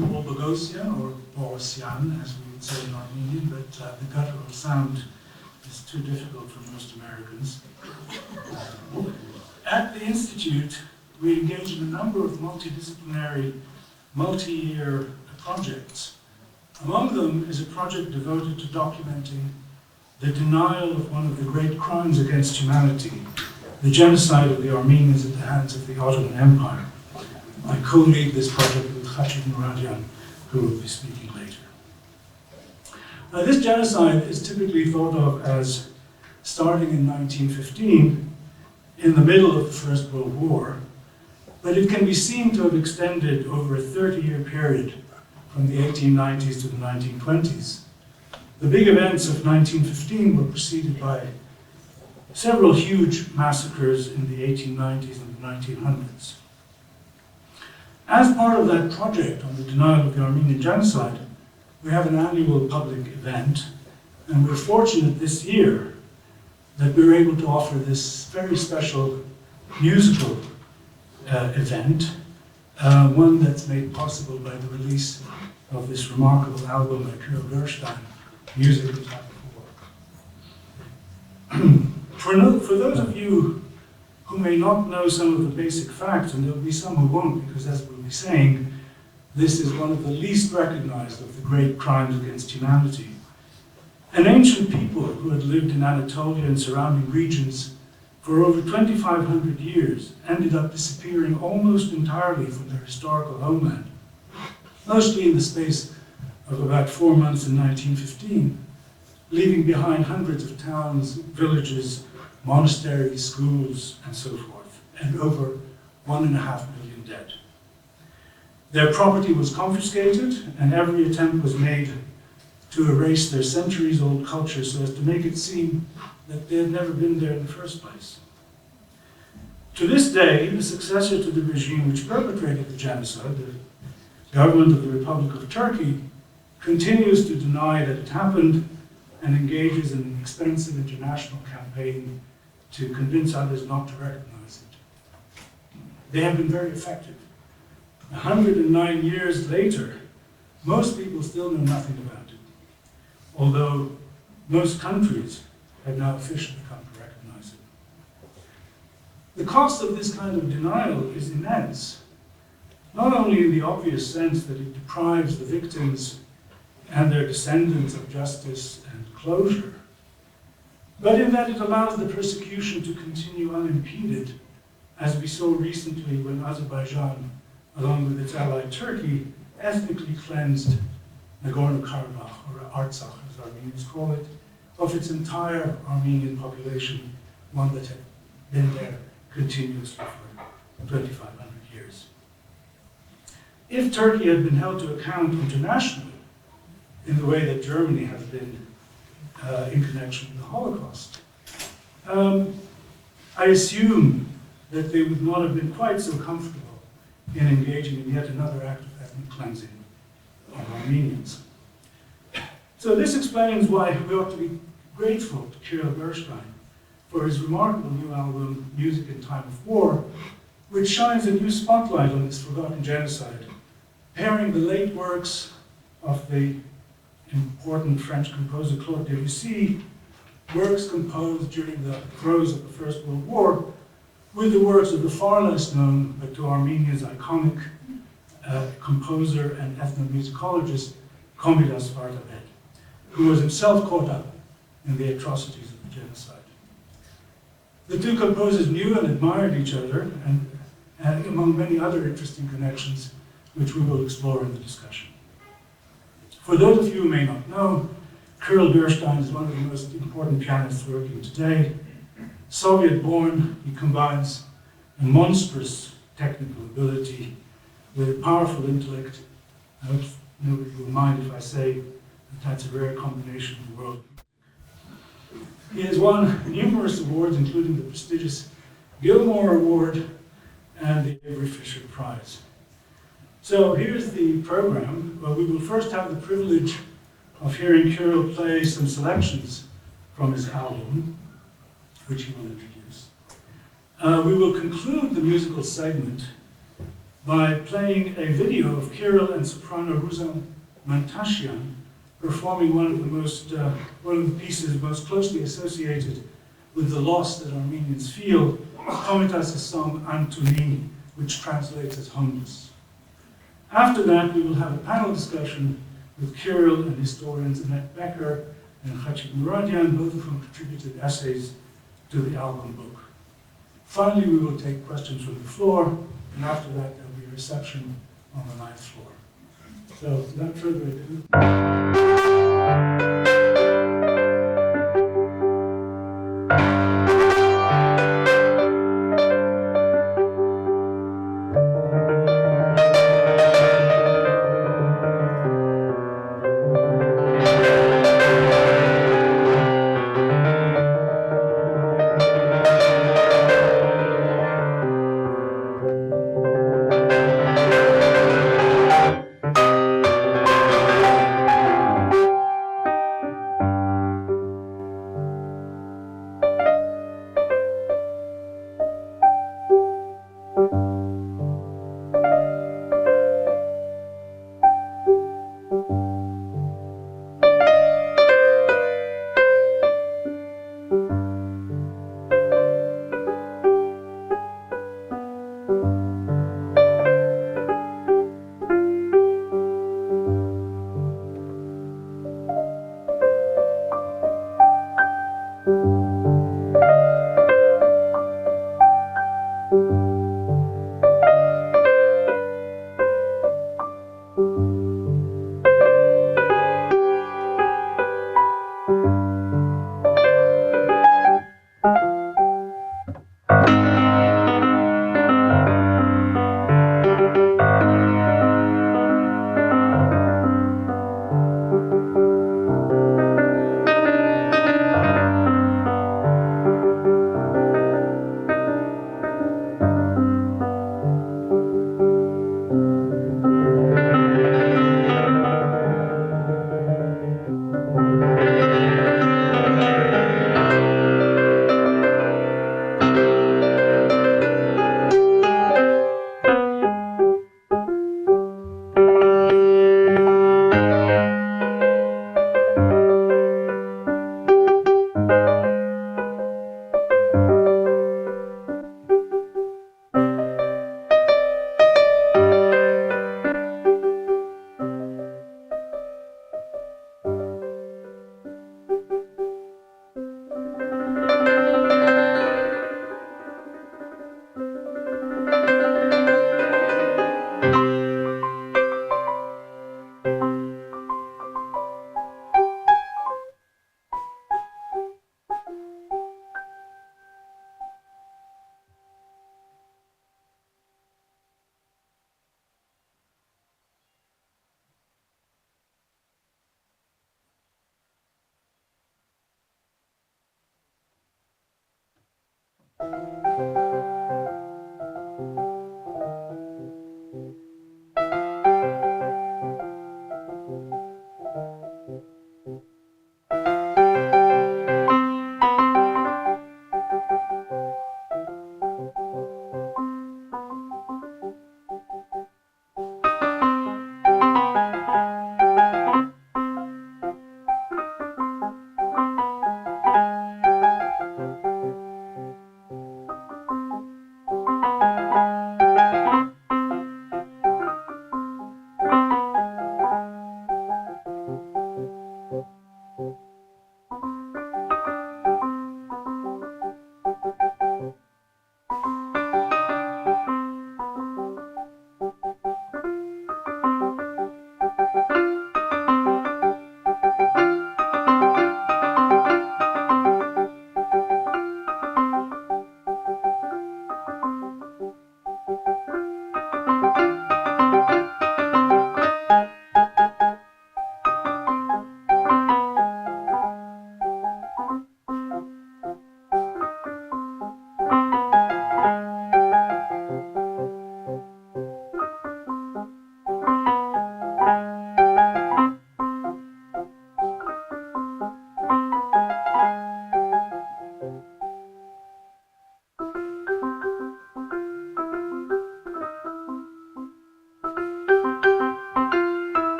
Paul Boghossian, or Boghossian, as we would say in Armenian, but the guttural sound is too difficult for most Americans. At the Institute, we engage in a number of multidisciplinary, multi-year projects. Among them is a project devoted to documenting the denial of one of the great crimes against humanity, the genocide of the Armenians at the hands of the Ottoman Empire. I co-lead this project with Khatchig Mouradian, who will be speaking later. Now, this genocide is typically thought of as starting in 1915, in the middle of the First World War, but it can be seen to have extended over a 30-year period from the 1890s to the 1920s. The big events of 1915 were preceded by several huge massacres in the 1890s and the 1900s. As part of that project on the denial of the Armenian genocide, we have an annual public event, and we're fortunate this year that we're able to offer this very special musical event, one that's made possible by the release of this remarkable album by Kirill Gerstein, Music in Time of War. For those of you who may not know some of the basic facts, and there'll be some who won't, because as we'll be saying, this is one of the least recognized of the great crimes against humanity. An ancient people who had lived in Anatolia and surrounding regions for over 2,500 years ended up disappearing almost entirely from their historical homeland, mostly in the space of about 4 months in 1915, leaving behind hundreds of towns, villages, monasteries, schools, and so forth, and over 1.5 million dead. Their property was confiscated, and every attempt was made to erase their centuries-old culture so as to make it seem that they had never been there in the first place. To this day, the successor to the regime which perpetrated the genocide, the government of the Republic of Turkey, continues to deny that it happened and engages in an expensive international campaign to convince others not to recognize it. They have been very effective. 109 years later, most people still know nothing about it, although most countries have now officially come to recognize it. The cost of this kind of denial is immense, not only in the obvious sense that it deprives the victims and their descendants of justice and closure, but in that it allows the persecution to continue unimpeded, as we saw recently when Azerbaijan, along with its ally Turkey, ethnically cleansed Nagorno-Karabakh, or Artsakh as Armenians call it, of its entire Armenian population, one that had been there continuously for 2,500 years. If Turkey had been held to account internationally, in the way that Germany has been in connection with the Holocaust, I assume that they would not have been quite so comfortable in engaging in yet another act of ethnic cleansing of Armenians. So this explains why we ought to be grateful to Kirill Gerstein for his remarkable new album, Music in Time of War, which shines a new spotlight on this forgotten genocide, pairing the late works of the important French composer Claude Debussy, works composed during the throes of the First World War, with the works of the far less known, but to Armenia's iconic composer and ethnomusicologist Komitas, who was himself caught up in the atrocities of the genocide. The two composers knew and admired each other, and among many other interesting connections, which we will explore in the discussion. For those of you who may not know, Kirill Gerstein is one of the most important pianists working today. Soviet-born, he combines a monstrous technical ability with a powerful intellect. I hope nobody will mind if I say that that's a rare combination in the world. He has won numerous awards, including the prestigious Gilmore Award and the Avery Fisher Prize. So here's the program. Well, we will first have the privilege of hearing Kirill play some selections from his album, which he will introduce. We will conclude the musical segment by playing a video of Kirill and soprano Ruza Mantashian performing one of the pieces most closely associated with the loss that Armenians feel, Komitas' song Antoni, which translates as homeless. After that, we will have a panel discussion with Kirill and historians Annette Becker and Khatchig Mouradian, both of whom contributed essays to the album book. Finally, we will take questions from the floor, and after that, there will be a reception on the 9th floor. So, without further ado.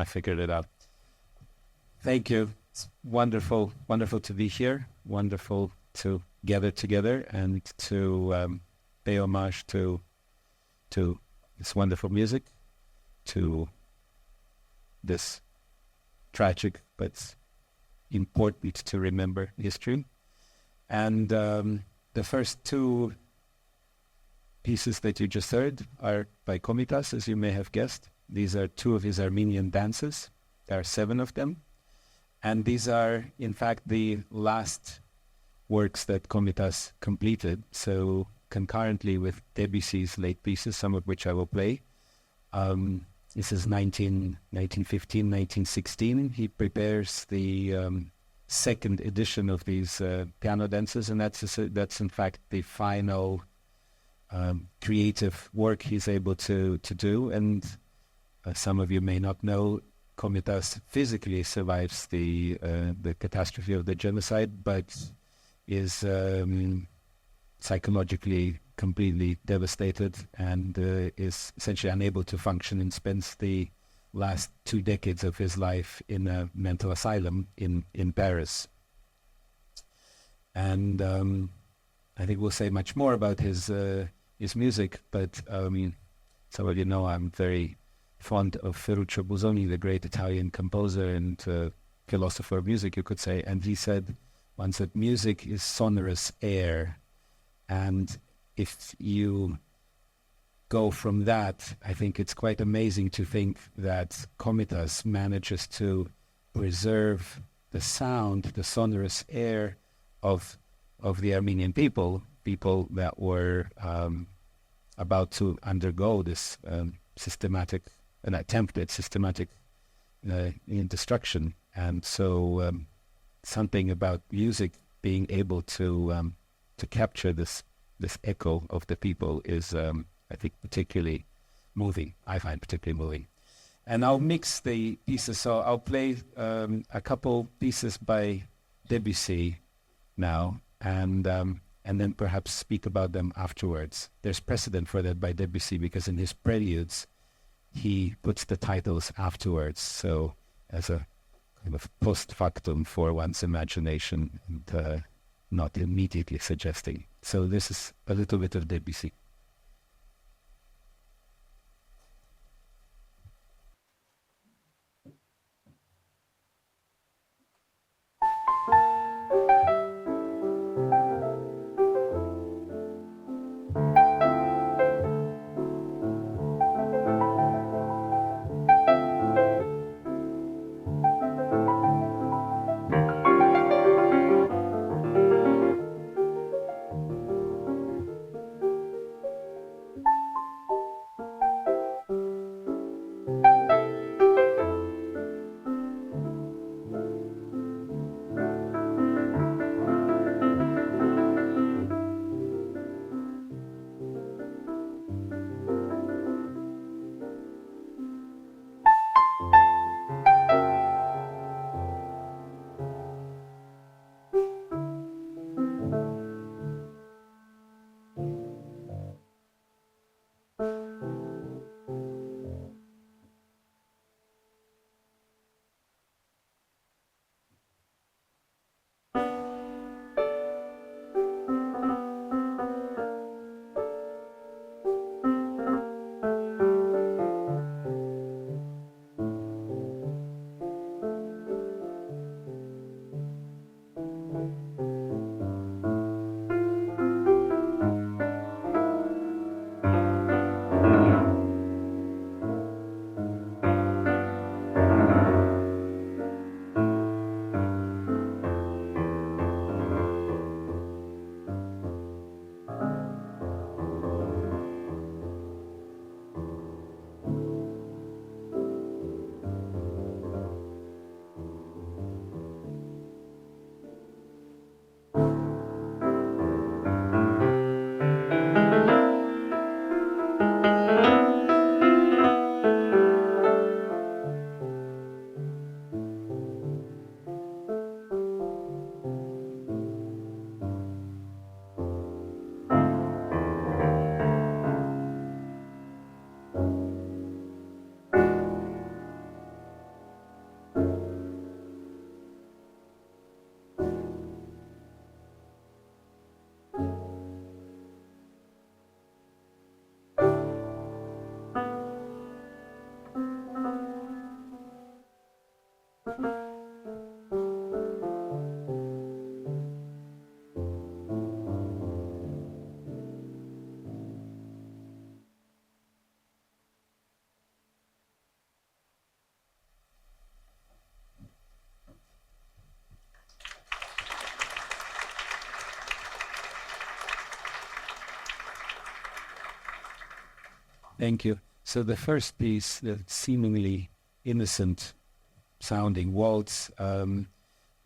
I figured it out. Thank you. It's wonderful, wonderful to be here. Wonderful to gather together and to pay homage to this wonderful music, to this tragic but important to remember history. And the first two pieces that you just heard are by Komitas, as you may have guessed. These are two of his Armenian dances. There are 7 of them. And these are, in fact, the last works that Komitas completed. So concurrently with Debussy's late pieces, some of which I will play. This is 1915, 1916. He prepares the second edition of these piano dances, and that's in fact the final creative work he's able to do. And some of you may not know, Komitas physically survives the catastrophe of the genocide, but is psychologically completely devastated and is essentially unable to function, and spends the last 2 decades of his life in a mental asylum in Paris. And I think we'll say much more about his music, but some of you know I'm very fond of Ferruccio Busoni, the great Italian composer and philosopher of music, you could say. And he said once that music is sonorous air. And if you go from that, I think it's quite amazing to think that Komitas manages to preserve the sound, the sonorous air of the Armenian people that were about to undergo this an attempt at systematic destruction. And so something about music being able to capture this echo of the people is, I think, particularly moving. I find particularly moving. And I'll mix the pieces. So I'll play a couple pieces by Debussy now, and then perhaps speak about them afterwards. There's precedent for that by Debussy, because in his preludes, he puts the titles afterwards, so as a kind of post factum for one's imagination, and not immediately suggesting. So this is a little bit of Debussy. Thank you. So the first piece, the seemingly innocent sounding waltz,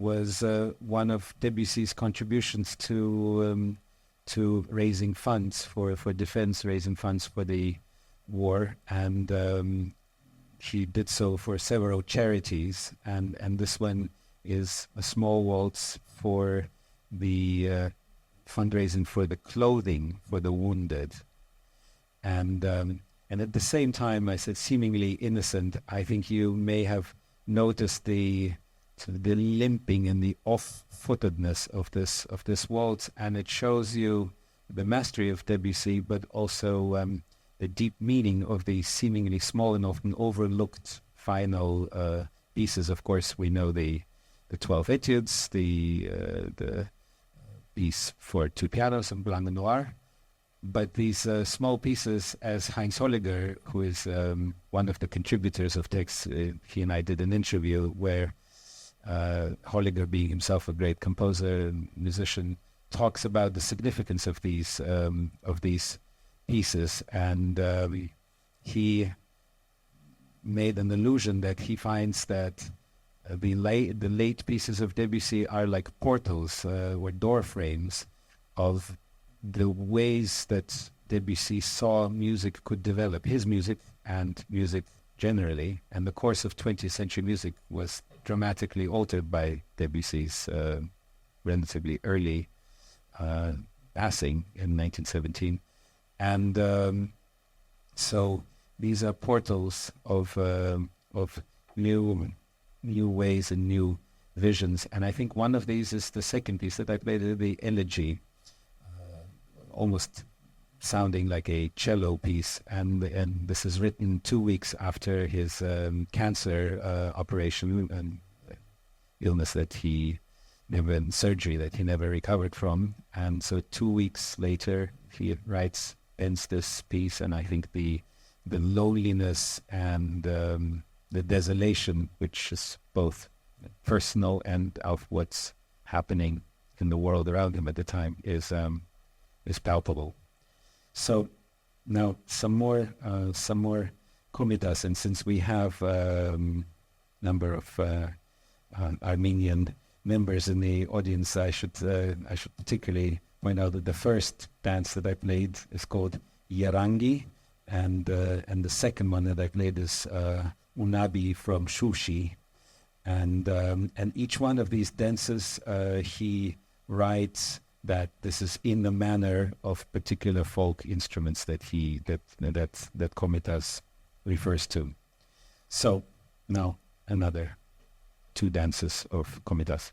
was one of Debussy's contributions to raising funds for defense, raising funds for the war, and he did so for several charities, and this one is a small waltz for the fundraising for the clothing for the wounded. And at the same time, I said seemingly innocent, I think you may have noticed the limping and the off-footedness of this waltz, and it shows you the mastery of Debussy, but also the deep meaning of the seemingly small and often overlooked final pieces. Of course, we know the 12 Etudes, the piece for two pianos and Blanc and Noir, but these small pieces, as Heinz Holliger, who is one of the contributors of texts, he and I did an interview where Holliger, being himself a great composer and musician, talks about the significance of these pieces, and he made an allusion that he finds that the late pieces of Debussy are like portals or door frames of the ways that Debussy saw music could develop, his music and music generally, and the course of 20th century music was dramatically altered by Debussy's relatively early passing in 1917. And so these are portals of new ways and new visions. And I think one of these is the second piece that I played, the Elegy, almost sounding like a cello piece. And this is written 2 weeks after his cancer operation and illness that he never, surgery that he never recovered from. And so 2 weeks later, he ends this piece, and I think the loneliness and the desolation, which is both personal and of what's happening in the world around him at the time, is palpable. So now some more komitas, and since we have number of Armenian members in the audience, I should particularly point out that the first dance that I played is called Yarangi, and the second one that I played is Unabi from Shushi, and each one of these dances he writes that this is in the manner of particular folk instruments that komitas refers to. So now another 2 dances of komitas.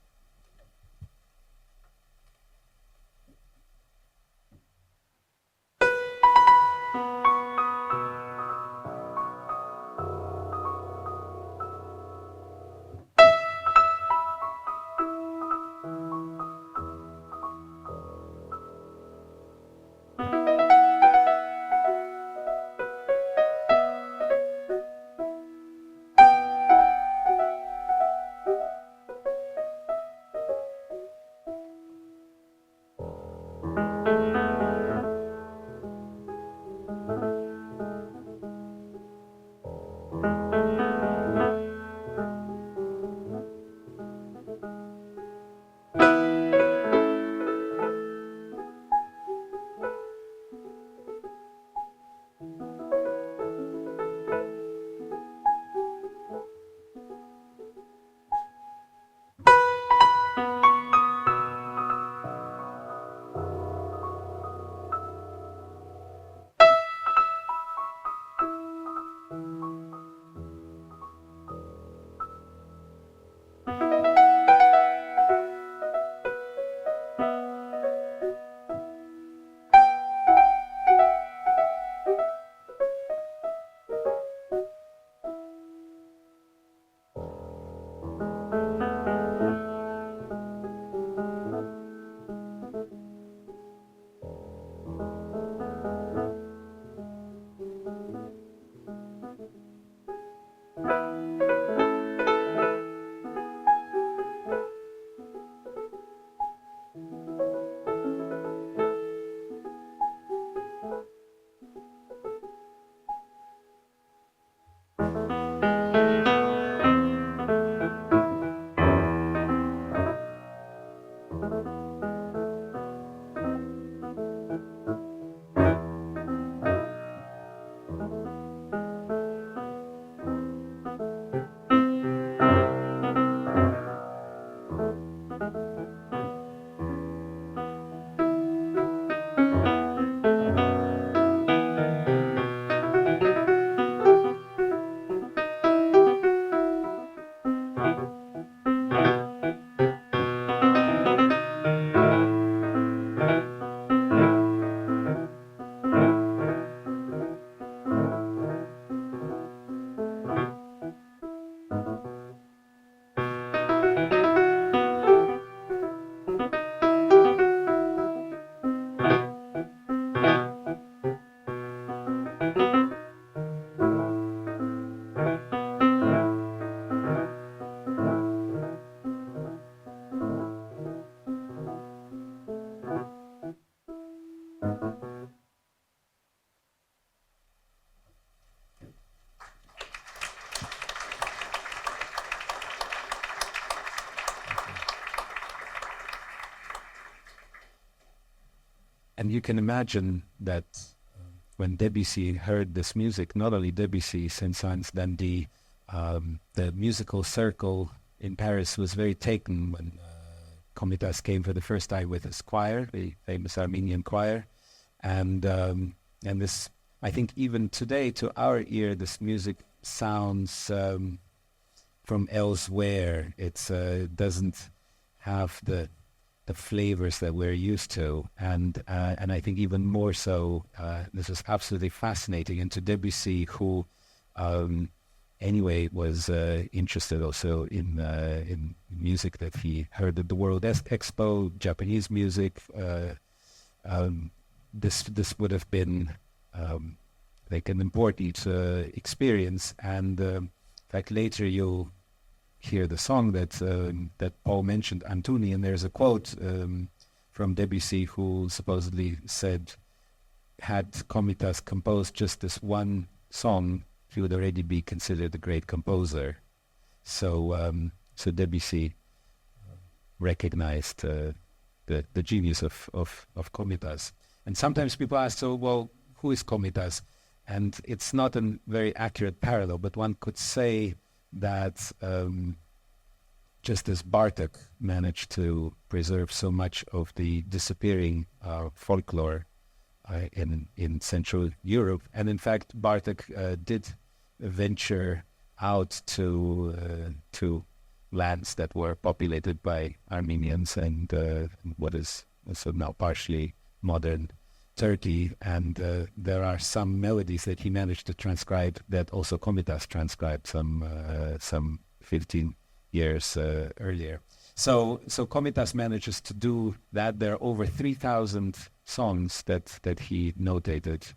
And you can imagine that when Debussy heard this music, not only Debussy, Saint-Saëns, then the musical circle in Paris was very taken when Komitas came for the first time with his choir, the famous Armenian choir. And this, I think even today, to our ear, this music sounds from elsewhere. It doesn't have the flavors that we're used to, and I think even more so, this is absolutely fascinating. And to Debussy, who anyway was interested also in music that he heard at the World Expo, Japanese music, this would have been like an important experience. And in fact, later you'll hear the song that Paul mentioned, Antuni, and there's a quote from Debussy, who supposedly said, had Komitas composed just this one song, he would already be considered a great composer. So Debussy recognized the genius of Komitas. And sometimes people ask, so well, who is Komitas? And it's not a very accurate parallel, but one could say that just as Bartók managed to preserve so much of the disappearing folklore in Central Europe, and in fact Bartók did venture out to lands that were populated by Armenians and what is also now partially modern Turkey, and there are some melodies that he managed to transcribe that also Komitas transcribed some 15 years earlier. So Komitas manages to do that. There are over 3,000 songs that he notated,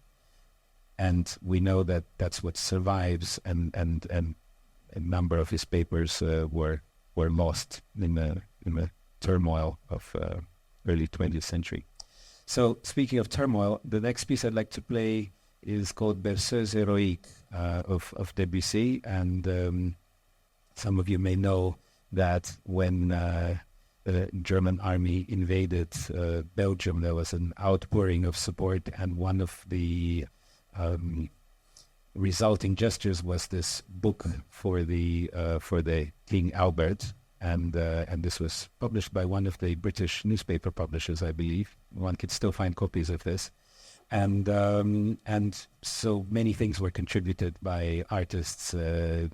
and we know that that's what survives, and a number of his papers were lost in the turmoil of early 20th century. So speaking of turmoil, the next piece I'd like to play is called Berceuse Héroïque of Debussy, and some of you may know that when the German army invaded Belgium, there was an outpouring of support, and one of the resulting gestures was this book for the King Albert. And this was published by one of the British newspaper publishers, I believe. One could still find copies of this. And so many things were contributed by artists,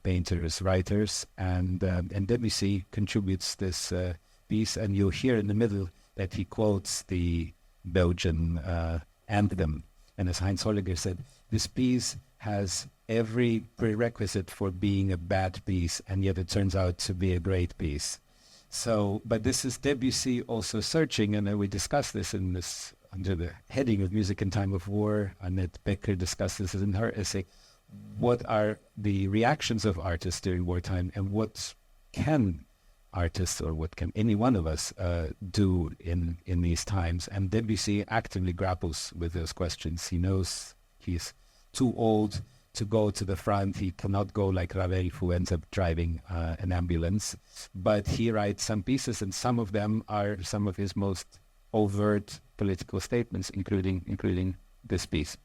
painters, writers, and Debussy contributes this piece, and you'll hear in the middle that he quotes the Belgian anthem. And as Heinz Holliger said, this piece has every prerequisite for being a bad piece, and yet it turns out to be a great piece. So, but this is Debussy also searching, and we discussed this in this under the heading of Music in Time of War. Annette Becker discussed this in her essay. What are the reactions of artists during wartime, and what can artists, or what can any one of us do in these times? And Debussy actively grapples with those questions. He knows he's too old to go to the front. He cannot go like Ravel, who ends up driving an ambulance. But he writes some pieces, and some of them are some of his most overt political statements, including this piece.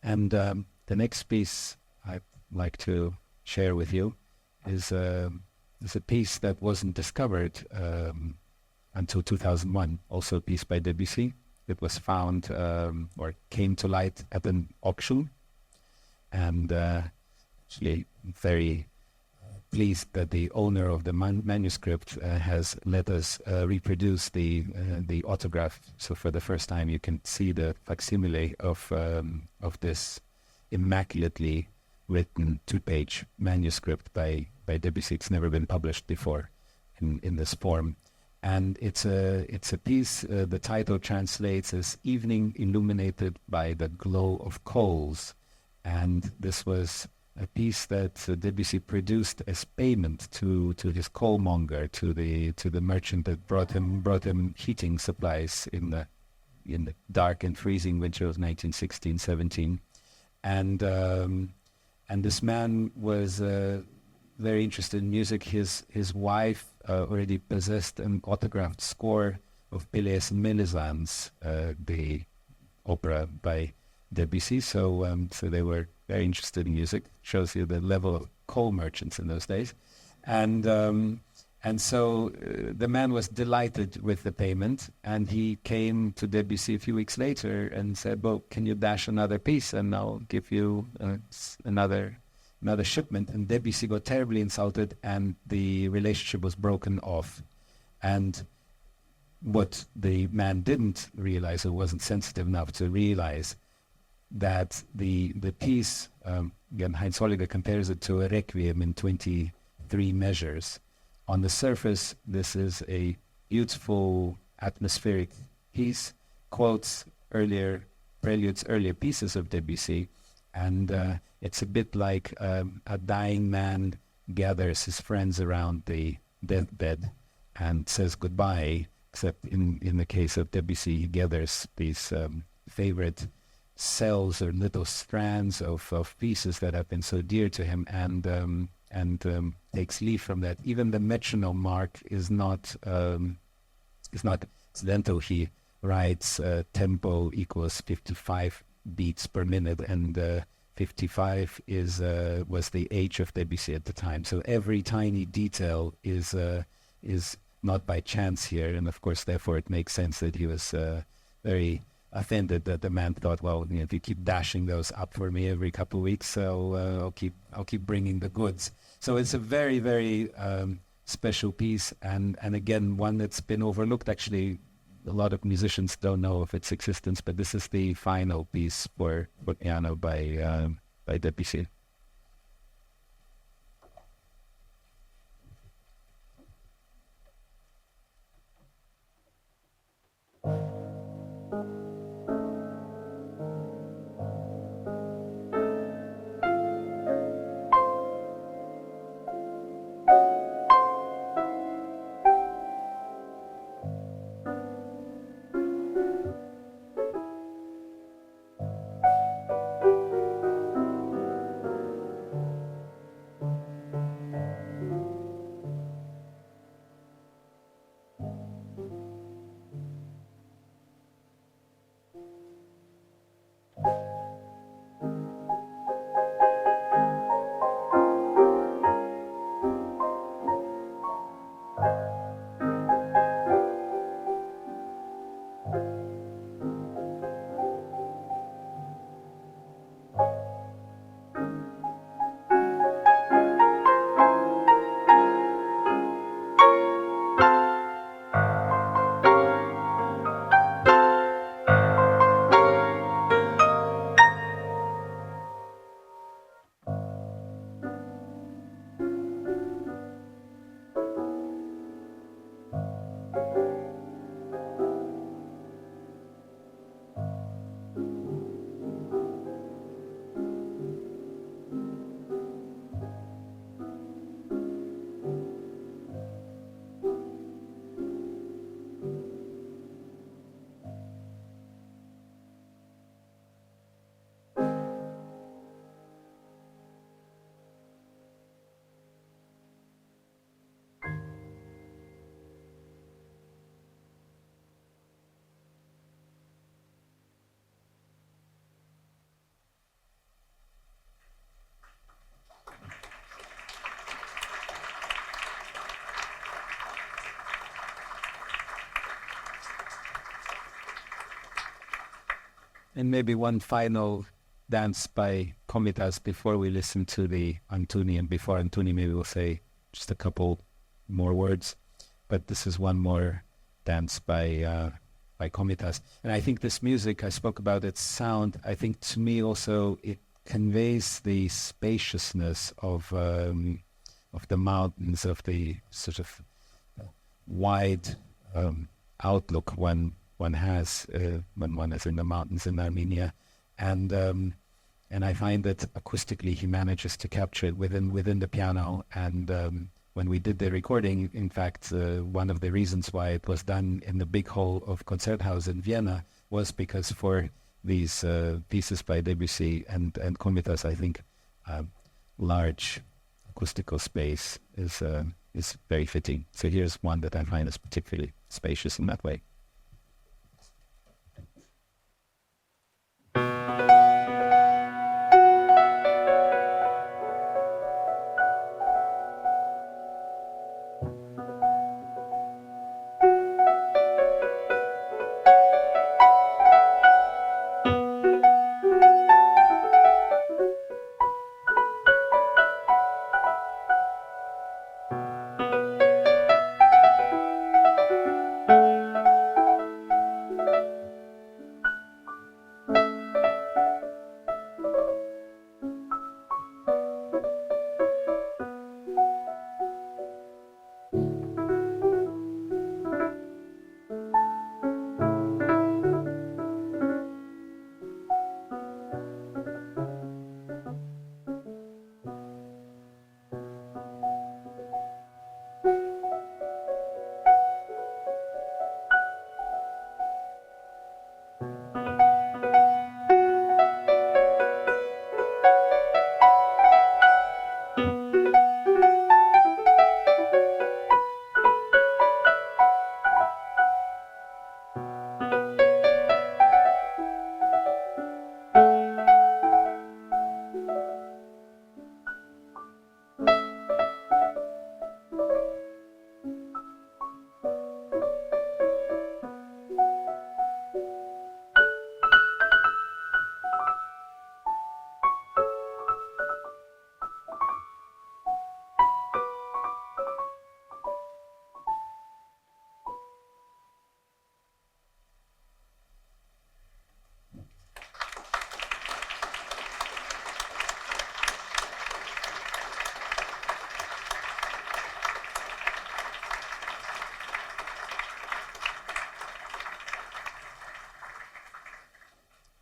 And the next piece I'd like to share with you is a piece that wasn't discovered until 2001, also a piece by Debussy. It was found or came to light at an auction, and actually very pleased that the owner of the manuscript has let us reproduce the autograph. So for the first time, you can see the facsimile of this immaculately written 2-page manuscript by Debussy. It's never been published before in this form. And it's a piece, the title translates as Evening Illuminated by the Glow of Coals. And this was a piece that Debussy produced as payment to his coalmonger, to the merchant that brought him heating supplies in the dark and freezing winter of 1916-17. And this man was very interested in music. His wife already possessed an autographed score of Pellé's Mélisande, the opera by Debussy. So they were very interested in music. Shows you the level of coal merchants in those days. And so the man was delighted with the payment, and he came to Debussy a few weeks later and said, well, can you dash another piece and I'll give you another shipment. And Debussy got terribly insulted, and the relationship was broken off. And what the man didn't realize, or wasn't sensitive enough to realize, that the piece, again, Heinz Holliger compares it to a requiem in 23 measures. On the surface, this is a beautiful atmospheric piece, quotes earlier preludes, earlier pieces of Debussy, and it's a bit like a dying man gathers his friends around the deathbed and says goodbye, except in the case of Debussy, he gathers these favorite cells or little strands of pieces that have been so dear to him, and takes leave from that. Even the metronome mark is not accidental. He writes tempo equals 55 beats per minute, and 55 was the age of Debussy at the time. So every tiny detail is not by chance here, and of course, therefore, it makes sense that he was very offended that the man thought, well, if you keep dashing those up for me every couple of weeks, so I'll keep bringing the goods. So it's a very, very special piece, and again, one that's been overlooked. Actually, a lot of musicians don't know of its existence, but this is the final piece for piano by Debussy. And maybe one final dance by Komitas before we listen to the Antuni, and before Antuni maybe we'll say just a couple more words. But this is one more dance by Komitas. And I think this music, I spoke about its sound, I think to me also it conveys the spaciousness of the mountains, of the sort of wide outlook one has when one is in the mountains in Armenia, and I find that acoustically he manages to capture it within the piano. And when we did the recording, in fact, one of the reasons why it was done in the big hall of Konzerthaus in Vienna was because for these pieces by Debussy and Komitas, I think large acoustical space is very fitting. So here's one that I find is particularly spacious in that way.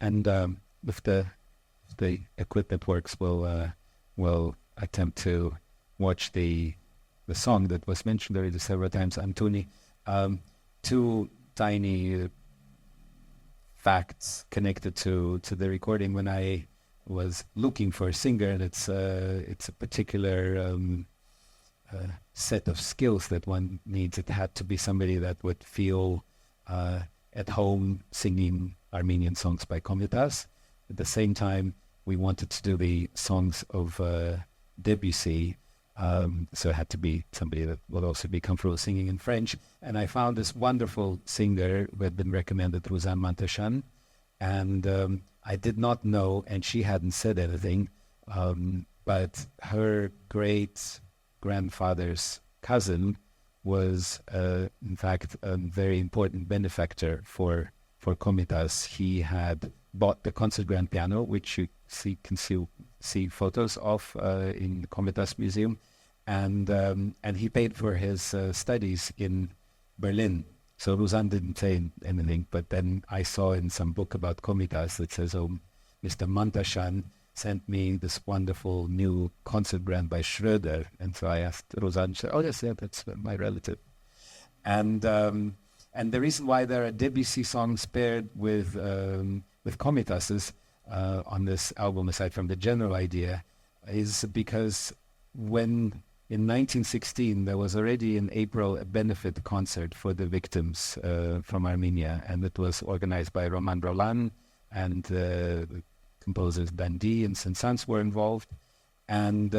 And if the equipment works, we'll attempt to watch the song that was mentioned already several times, Antuni. Two tiny facts connected to the recording. When I was looking for a singer, and it's a particular set of skills that one needs. It had to be somebody that would feel at home singing Armenian songs by Komitas. At the same time, we wanted to do the songs of Debussy, so it had to be somebody that would also be comfortable singing in French. And I found this wonderful singer who had been recommended, Rosanne Mantachan, and I did not know, and she hadn't said anything, but her great-grandfather's cousin was, in fact, a very important benefactor for Komitas. He had bought the concert grand piano, which you can see photos of in the Komitas Museum, and he paid for his studies in Berlin. So Rosanne didn't say anything, but then I saw in some book about Komitas that says, oh, Mr. Mantachan sent me this wonderful new concert grand by Schroeder. And so I asked Rosanne, she said, oh yes, yeah, that's my relative. And the reason why there are Debussy songs paired with Komitas is, on this album, aside from the general idea, is because when in 1916 there was already in April a benefit concert for the victims from Armenia, and it was organized by Roman Roland, and composers Dandy and Saint-Saëns were involved, and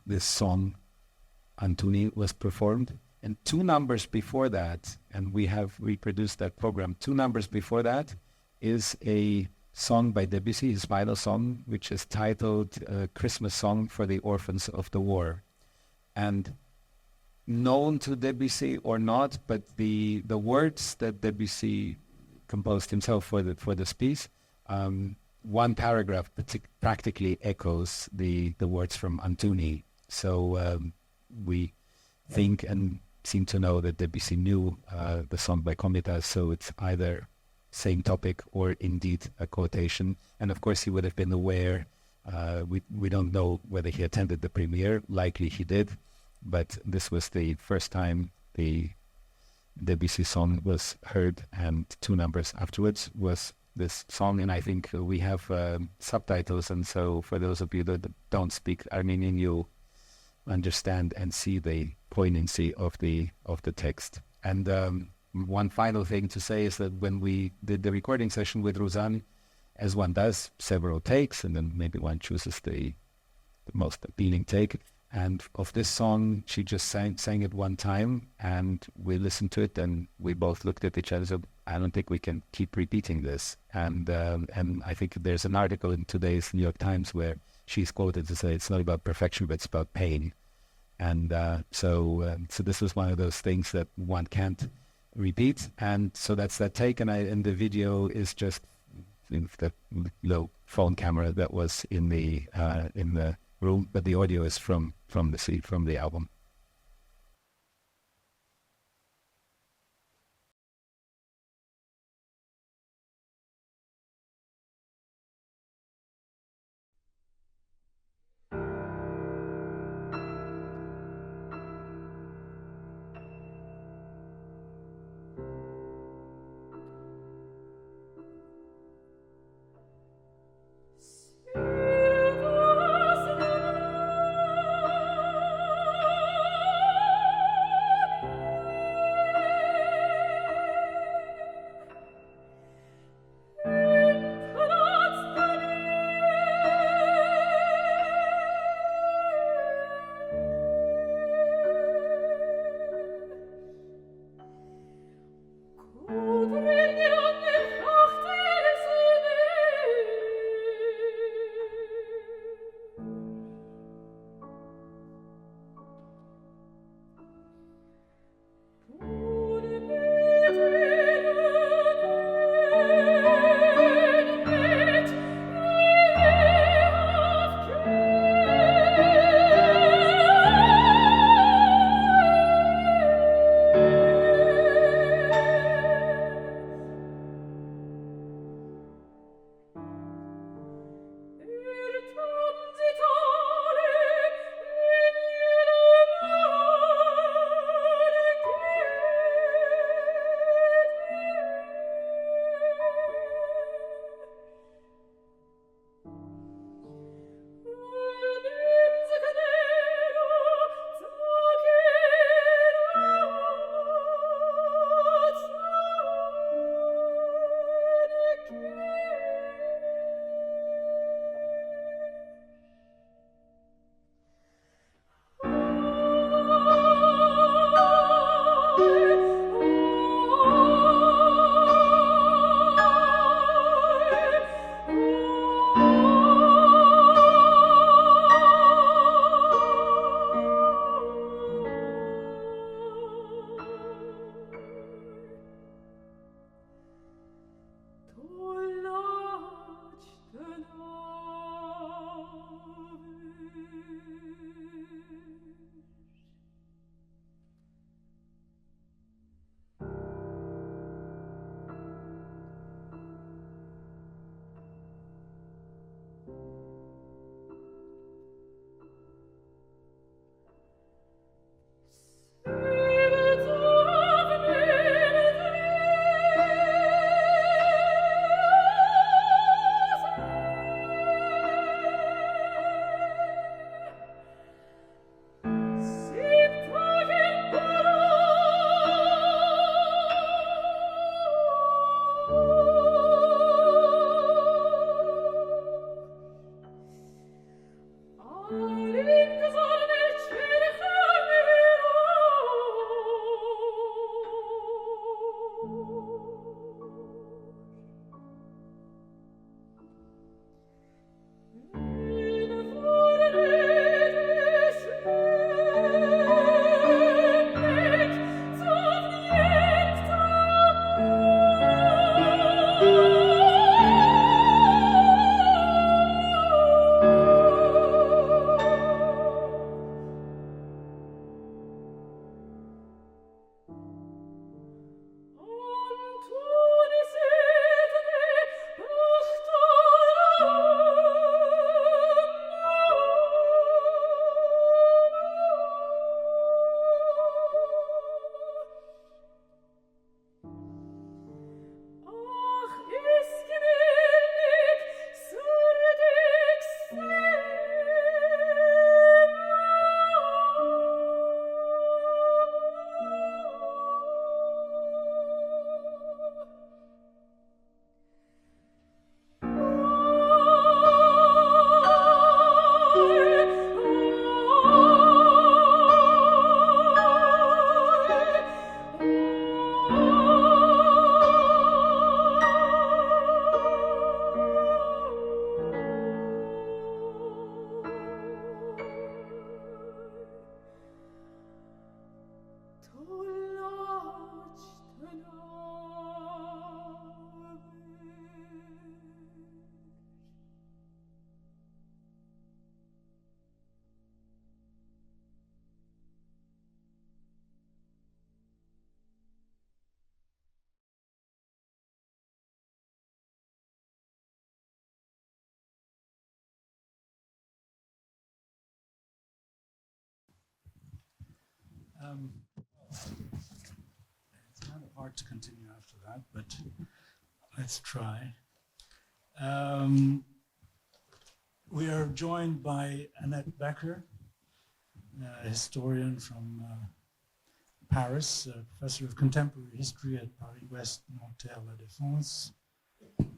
this song Antuni was performed. And 2 numbers before that, and we have reproduced that program, 2 numbers before that, is a song by Debussy, his final song, which is titled Christmas Song for the Orphans of the War. And known to Debussy or not, but the words that Debussy composed himself for this piece, one paragraph practically echoes the words from Antuni. So we think and seem to know that Debussy knew the song by Komitas, so it's either same topic or indeed a quotation. And of course he would have been aware, we don't know whether he attended the premiere, likely he did, but this was the first time the Debussy song was heard, and 2 numbers afterwards was this song. And I think we have subtitles, and so for those of you that don't speak Armenian, you understand and see the poignancy of the text. And one final thing to say is that when we did the recording session with Rosanne, as one does, several takes, and then maybe one chooses the most appealing take. And of this song, she just sang it one time, and we listened to it, and we both looked at each other and said, I don't think we can keep repeating this. And I think there's an article in today's New York Times where she's quoted to say it's not about perfection, but it's about pain. And so this was one of those things that one can't repeat. And so that's that take. And the video is just the low phone camera that was in the room, but the audio is from the album. It's kind of hard to continue after that, but let's try. We are joined by Annette Becker, a historian from Paris, a professor of contemporary history at Ouest, Nanterre, Défense,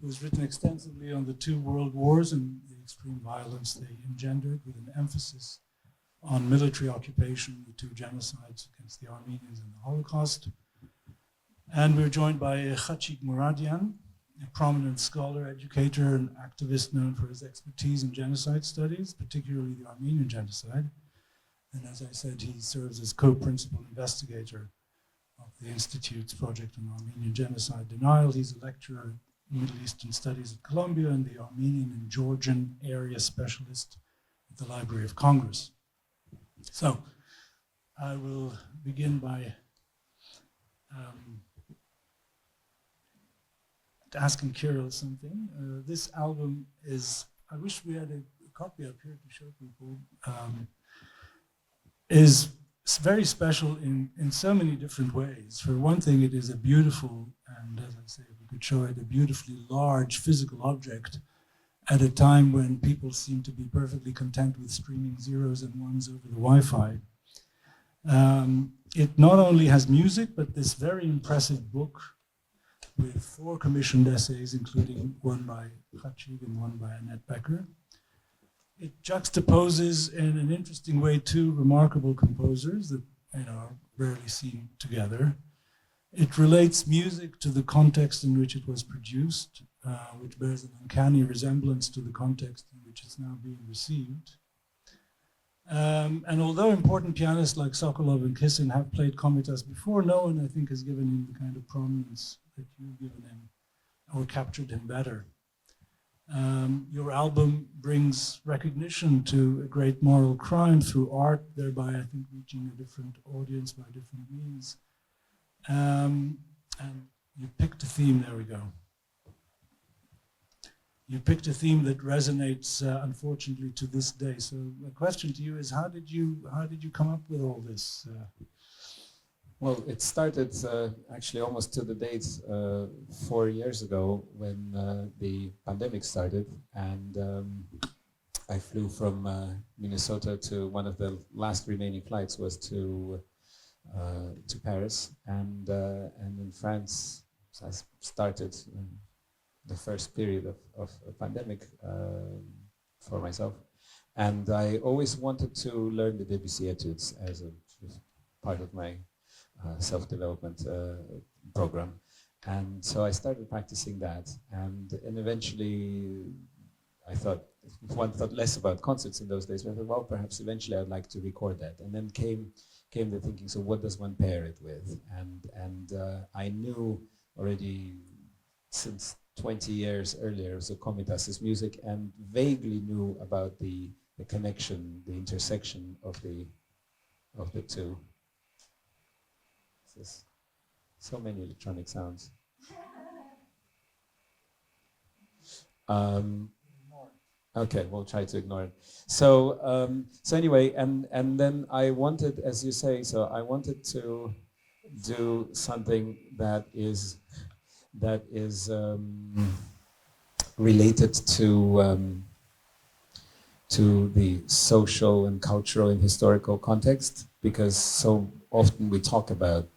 who's written extensively on the two world wars and the extreme violence they engendered, with an emphasis on military occupation, the two genocides against the Armenians and the Holocaust. And we're joined by Khatchig Mouradian, a prominent scholar, educator, and activist known for his expertise in genocide studies, particularly the Armenian genocide. And as I said, he serves as co-principal investigator of the Institute's project on Armenian genocide denial. He's a lecturer in Middle Eastern Studies at Columbia and the Armenian and Georgian area specialist at the Library of Congress. So I will begin by asking Kirill something. This album is, I wish we had a copy up here to show people, is very special in so many different ways. For one thing, it is a beautiful, and as I say, we could show it, a beautifully large physical object at a time when people seem to be perfectly content with streaming zeros and ones over the Wi-Fi. It not only has music, but this very impressive book with 4 commissioned essays, including one by Khatchig and one by Annette Becker. It juxtaposes in an interesting way 2 remarkable composers that are rarely seen together. It relates music to the context in which it was produced, which bears an uncanny resemblance to the context in which it's now being received. And although important pianists like Sokolov and Kissin have played komitas before, no one, I think, has given him the kind of prominence that you've given him, or captured him better. Your album brings recognition to a great moral crime through art, thereby, I think, reaching a different audience by different means. And you picked a theme, there we go. You picked a theme that resonates, unfortunately, to this day. So the question to you is, how did you come up with all this? Well, it started actually almost to the date 4 years ago when the pandemic started, and I flew from Minnesota to one of the last remaining flights was to Paris, and in France I started the first period of a pandemic for myself, and I always wanted to learn the Debussy etudes as a part of my self-development program, and so I started practicing that, and eventually one thought less about concerts in those days, but I thought, well, perhaps eventually I'd like to record that, and then came the thinking, so what does one pair it with? And I knew already since 20 years earlier, so Komitas' music, and vaguely knew about the connection, the intersection of the two. So many electronic sounds. Okay, we'll try to ignore it. So anyway, and then I wanted, as you say, so I wanted to do something that is related to the social and cultural and historical context, because so often we talk about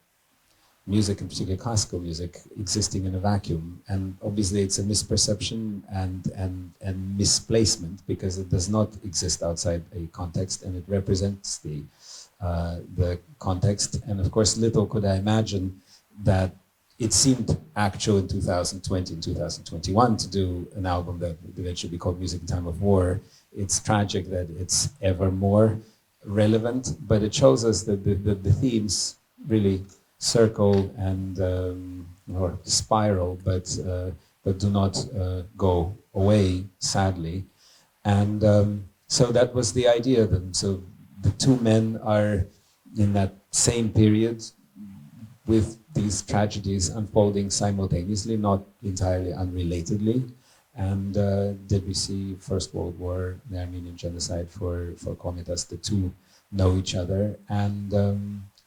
music, and particularly classical music, existing in a vacuum, and obviously it's a misperception and misplacement, because it does not exist outside a context, and it represents the context. And of course, little could I imagine that it seemed actual in 2020 and 2021 to do an album that would eventually be called Music in Time of War. It's tragic that it's ever more relevant, but it shows us that the themes really circle and or spiral, but do not go away, sadly. And so that was the idea then. So the 2 men are in that same period with these tragedies unfolding simultaneously, not entirely unrelatedly. And Debussy, First World War, the Armenian genocide for Komitas, the 2 know each other. And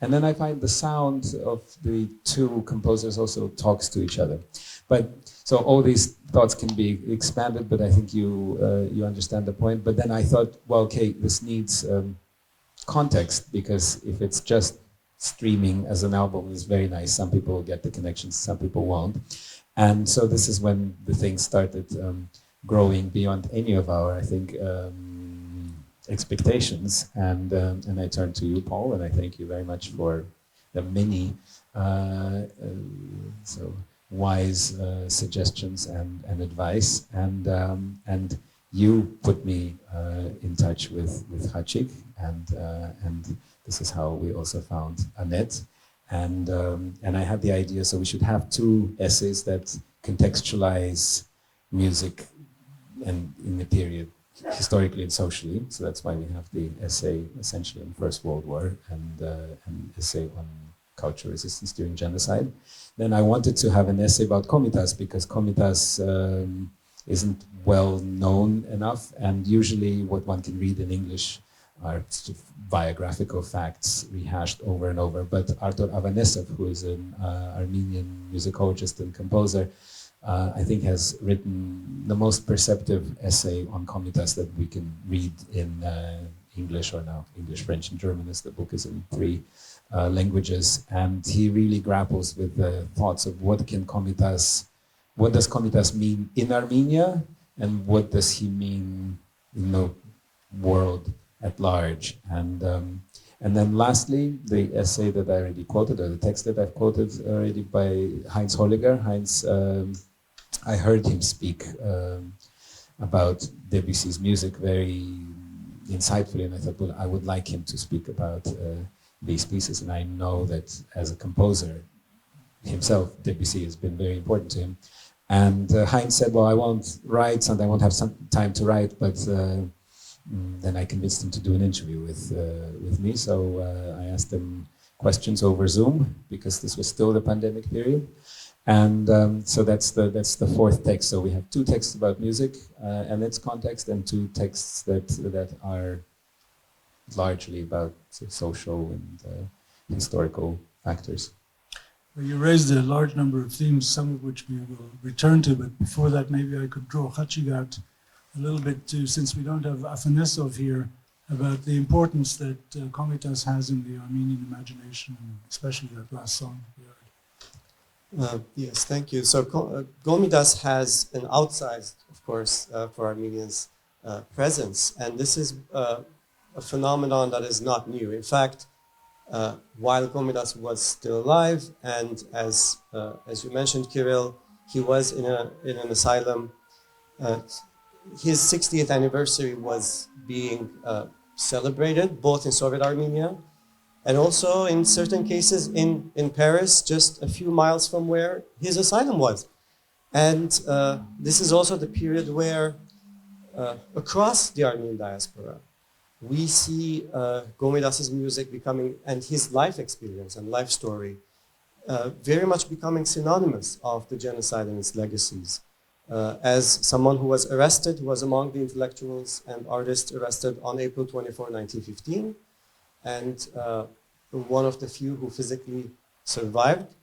And then I find the sound of the two composers also talks to each other. But so all these thoughts can be expanded, but I think you understand the point. But then I thought, well, okay, this needs context, because if it's just streaming as an album is very nice. Some people will get the connections, some people won't. And so this is when the thing started growing beyond any of our, I think, expectations. And I turn to you, Paul, and I thank you very much for the many so wise suggestions and advice. And you put me in touch with Khatchig, and this is how we also found Annette. And I had the idea, so we should have two essays that contextualize music and in the period, historically and socially. So that's why we have the essay essentially on First World War and an essay on cultural resistance during genocide. Then I wanted to have an essay about komitas, because komitas isn't well known enough, and usually what one can read in English are sort of biographical facts rehashed over and over. But Artur Avanesov, who is an Armenian musicologist and composer, I think has written the most perceptive essay on komitas that we can read in English, or now English, French, and German, as the book is in 3 languages. And he really grapples with the thoughts of what does komitas mean in Armenia, and what does he mean in the world at large. And then lastly, the essay that I already quoted, or the text that I've quoted already, by Heinz Holliger. Heinz, I heard him speak about Debussy's music very insightfully, and I thought, well, I would like him to speak about these pieces. And I know that as a composer himself, Debussy has been very important to him. And Heinz said, well, I won't write something, I won't have some time to write, but then I convinced him to do an interview with me. So I asked him questions over Zoom, because this was still the pandemic period. And so that's the 4th text. So we have 2 texts about music and its context, and 2 texts that are largely about social and historical factors. Well, you raised a large number of themes, some of which we will return to, but before that, maybe I could draw Khatchig out a little bit too, since we don't have Afanesov here, about the importance that komitas has in the Armenian imagination, and especially that last song we heard. Yes, thank you. So komitas has an outsized, of course, for Armenians, presence, and this is a phenomenon that is not new. In fact, while komitas was still alive, and as you mentioned, Kirill, he was in an asylum. His 60th anniversary was being celebrated both in Soviet Armenia and also in certain cases in Paris, just a few miles from where his asylum was. And this is also the period where across the Armenian diaspora, we see Komitas's music becoming, and his life experience and life story, very much becoming synonymous of the genocide and its legacies. As someone who was arrested, who was among the intellectuals and artists arrested on April 24, 1915, and one of the few who physically survived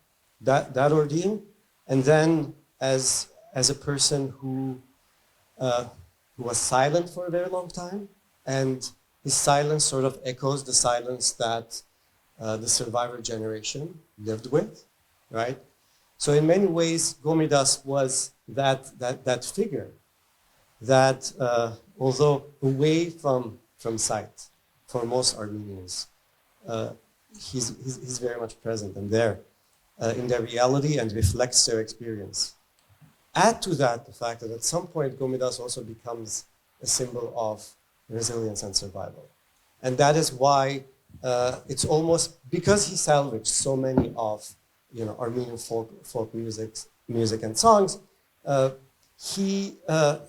that ordeal, and then as a person who was silent for a very long time, and his silence sort of echoes the silence that the survivor generation lived with, right? So in many ways, Komitas was that figure that, although away from sight for most Armenians, he's very much present and there in their reality and reflects their experience. Add to that the fact that at some point Komitas also becomes a symbol of resilience and survival. And that is why it's almost, because he salvaged so many of Armenian folk music and songs,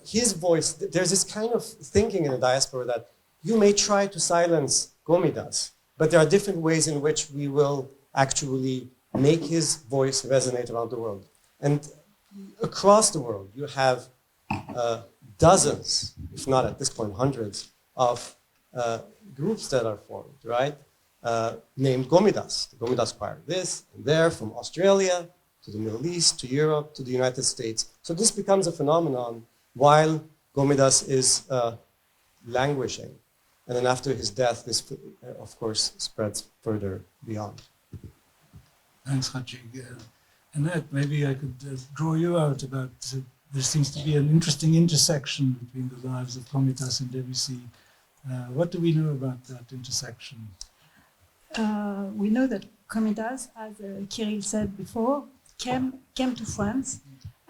his voice, there's this kind of thinking in the diaspora that you may try to silence Komitas, but there are different ways in which we will actually make his voice resonate around the world. And across the world, you have dozens, if not at this point hundreds, of groups that are formed, right? named Komitas. The Komitas choir, this and there, from Australia to the Middle East, to Europe, to the United States. So this becomes a phenomenon while Komitas is languishing. And then after his death, this, of course, spreads further beyond. Thanks, Khatchig. Annette, maybe I could draw you out about, there seems to be an interesting intersection between the lives of Komitas and Debussy. What do we know about that intersection? We know that Komitas, as Kirill said before, came to France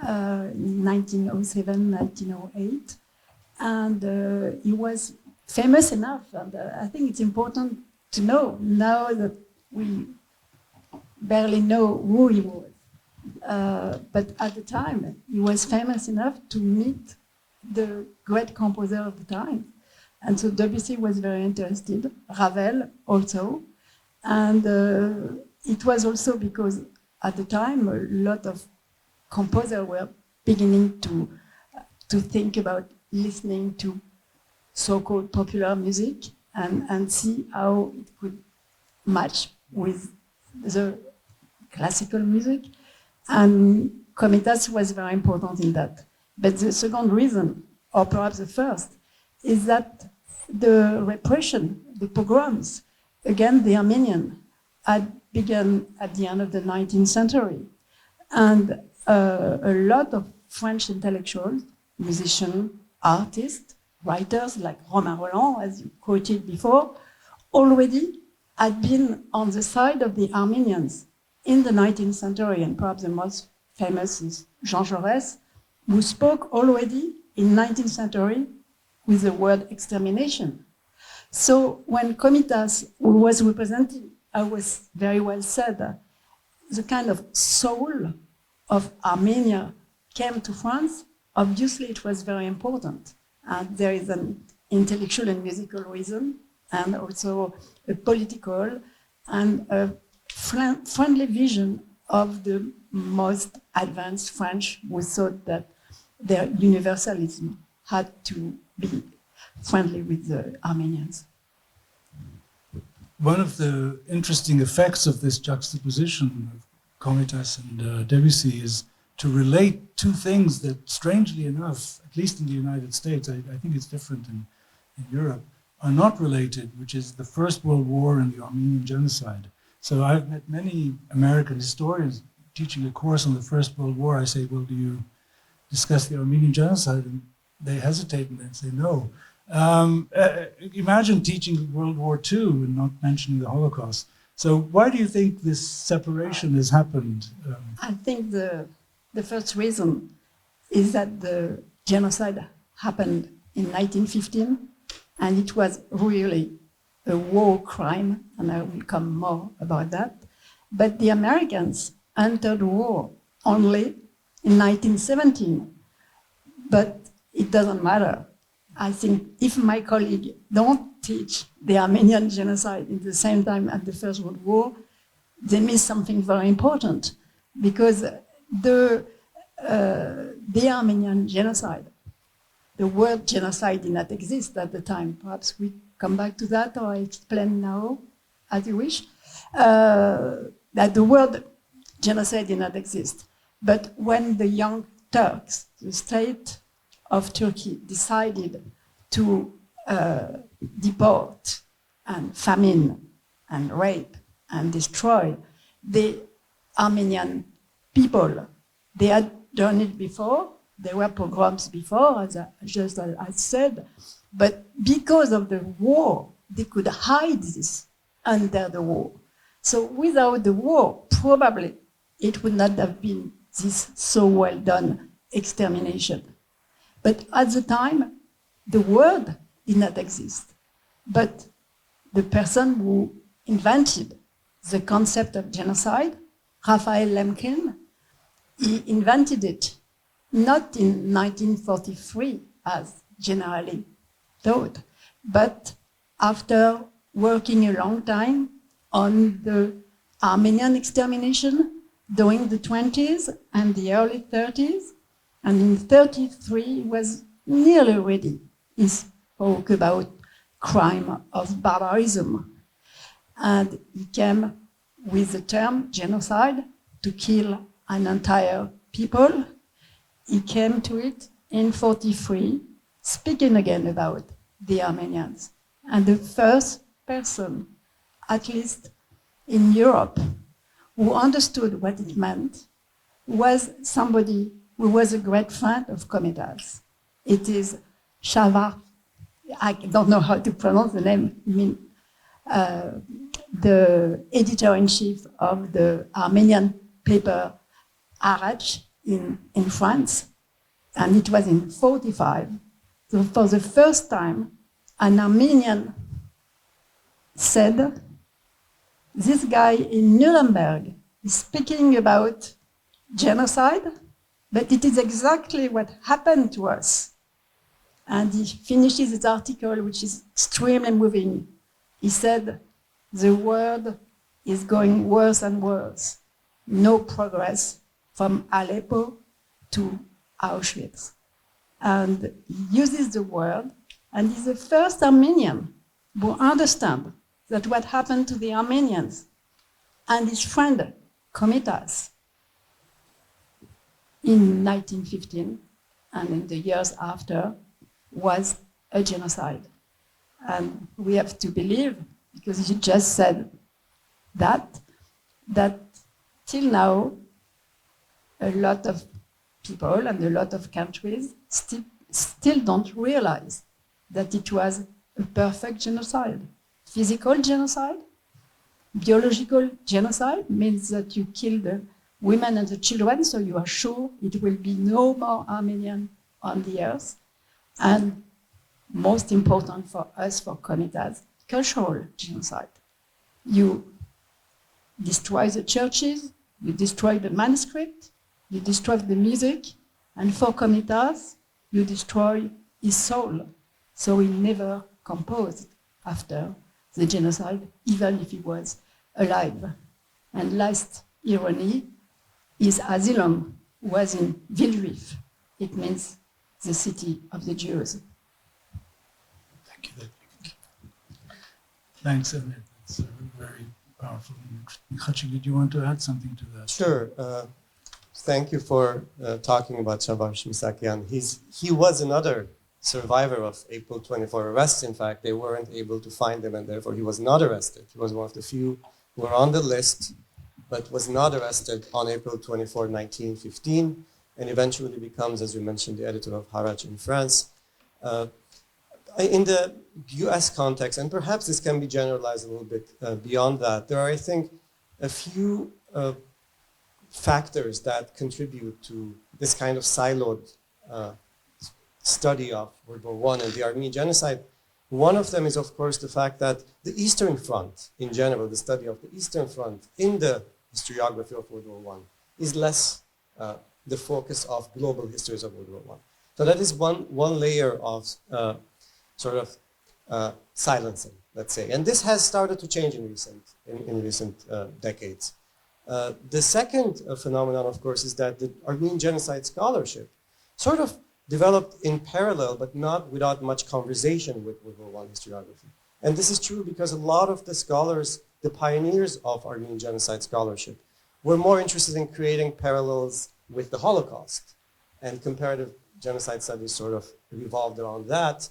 in 1907, 1908, and he was famous enough. And I think it's important to know now that we barely know who he was. But at the time, he was famous enough to meet the great composer of the time. And so Debussy was very interested, Ravel also. And it was also because at the time, a lot of composers were beginning to think about listening to so-called popular music and see how it could match with the classical music. And Komitas was very important in that. But the second reason, or perhaps the first, is that the repression, the pogroms against the Armenian had begun at the end of the 19th century. And a lot of French intellectuals, musicians, artists, writers like Romain Rolland, as you quoted before, already had been on the side of the Armenians in the 19th century, and perhaps the most famous is Jean Jaurès, who spoke already in 19th century with the word extermination. So when Komitas was representing, I was very well said, the kind of soul of Armenia came to France, obviously it was very important. And there is an intellectual and musical reason, and also a political and a friendly vision of the most advanced French who thought that their universalism had to be friendly with the Armenians. One of the interesting effects of this juxtaposition of Komitas and Debussy is to relate two things that, strangely enough, at least in the United States, I think it's different in Europe, are not related, which is the First World War and the Armenian genocide. So I've met many American historians teaching a course on the First World War. I say, well, do you discuss the Armenian genocide? And they hesitate and then say no. Imagine teaching World War II and not mentioning the Holocaust. So why do you think this separation has happened? I think the first reason is that the genocide happened in 1915, and it was really a war crime, and I will come more about that. But the Americans entered war only in 1917, but it doesn't matter. I think if my colleague don't teach the Armenian genocide in the same time as the First World War, they miss something very important, because the Armenian genocide, the word genocide did not exist at the time. Perhaps we come back to that, or I explain now, as you wish, that the word genocide did not exist. But when the Young Turks, the state of Turkey, decided to deport and famine and rape and destroy the Armenian people, they had done it before. There were pogroms before, as I said, but because of the war, they could hide this under the war. So without the war, probably it would not have been this so well done extermination. But at the time, the word did not exist. But the person who invented the concept of genocide, Raphael Lemkin, he invented it not in 1943, as generally thought, but after working a long time on the Armenian extermination during the 20s and the early 30s, and in 1933 he was nearly ready. He spoke about crime of barbarism. and he came with the term genocide to kill an entire people. He came to it in 1943, speaking again about the Armenians. And the first person, at least in Europe, who understood what it meant was somebody who was a great friend of Komitas. It is Shavar, I don't know how to pronounce the name, the editor-in-chief of the Armenian paper Harac in France, and it was in 1945. So for the first time, an Armenian said, this guy in Nuremberg is speaking about genocide, but it is exactly what happened to us. And he finishes his article, which is extremely moving. He said, the world is going worse and worse. No progress from Aleppo to Auschwitz. And he uses the word, and he's the first Armenian who understands that what happened to the Armenians and his friend Komitas in 1915 and in the years after was a genocide. And we have to believe, because he just said that till now, a lot of people and a lot of countries still don't realize that it was a perfect genocide. Physical genocide, biological genocide means that you kill the women and the children, so you are sure it will be no more Armenian on the earth. And most important for us, for Komitas, cultural genocide. You destroy the churches, you destroy the manuscript, you destroy the music, and for Komitas, you destroy his soul. So he never composed after the genocide, even if he was alive. And last irony, his asylum was in Villejuif. It means the city of the Jews. Thank you. Thanks, Annette. It's very powerful and interesting. Khatchig, did you want to add something to that? Sure. Thank you for talking about Shavar Shmisakyan. He was another survivor of April 24 arrests. In fact, they weren't able to find him, and therefore he was not arrested. He was one of the few who were on the list, but was not arrested on April 24, 1915, and eventually becomes, as you mentioned, the editor of Harac in France. In the US context, and perhaps this can be generalized a little bit beyond that, there are, I think, a few factors that contribute to this kind of siloed study of World War I and the Armenian genocide. One of them is, of course, the fact that the Eastern Front, in general, the study of the Eastern Front in the historiography of World War I, is less the focus of global histories of World War I. So that is one layer of silencing, let's say. And this has started to change in recent decades. The second phenomenon, of course, is that the Armenian genocide scholarship sort of developed in parallel, but not without much conversation with World War I historiography. And this is true because a lot of the scholars, the pioneers of Armenian genocide scholarship, were more interested in creating parallels with the Holocaust. And comparative genocide studies sort of revolved around that,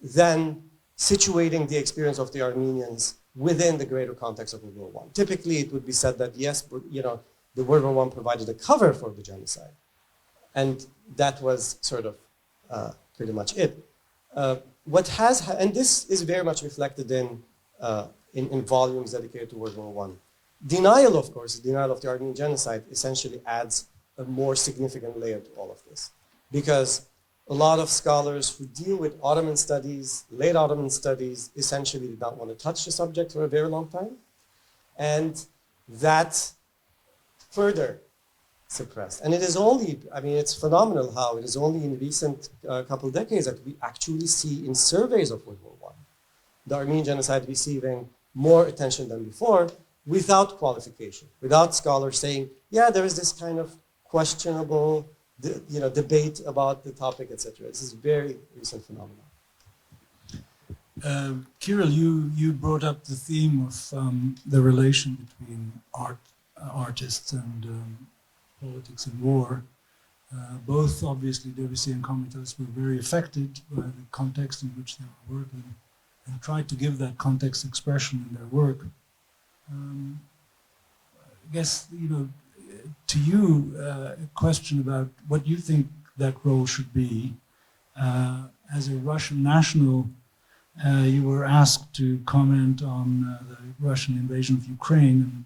than situating the experience of the Armenians within the greater context of World War I. Typically, it would be said that, yes, the World War I provided a cover for the genocide. And that was sort of pretty much it. And this is very much reflected in volumes dedicated to World War I. Denial, of course, denial of the Armenian genocide essentially adds a more significant layer to all of this. Because a lot of scholars who deal with Ottoman studies, late Ottoman studies, essentially did not want to touch the subject for a very long time. And that further suppressed. And it is only, it's phenomenal how it is only in recent couple of decades that we actually see in surveys of World War I, the Armenian genocide receiving more attention than before without qualification, without scholars saying, yeah, there is this kind of questionable debate about the topic, etc. This is a very recent phenomenon. Kirill, you brought up the theme of the relation between artists and politics and war. Both, obviously, Debussy and Komitas were very affected by the context in which they were working and tried to give that context expression in their work. I guess, to you, a question about what you think that role should be. As a Russian national, you were asked to comment on the Russian invasion of Ukraine, and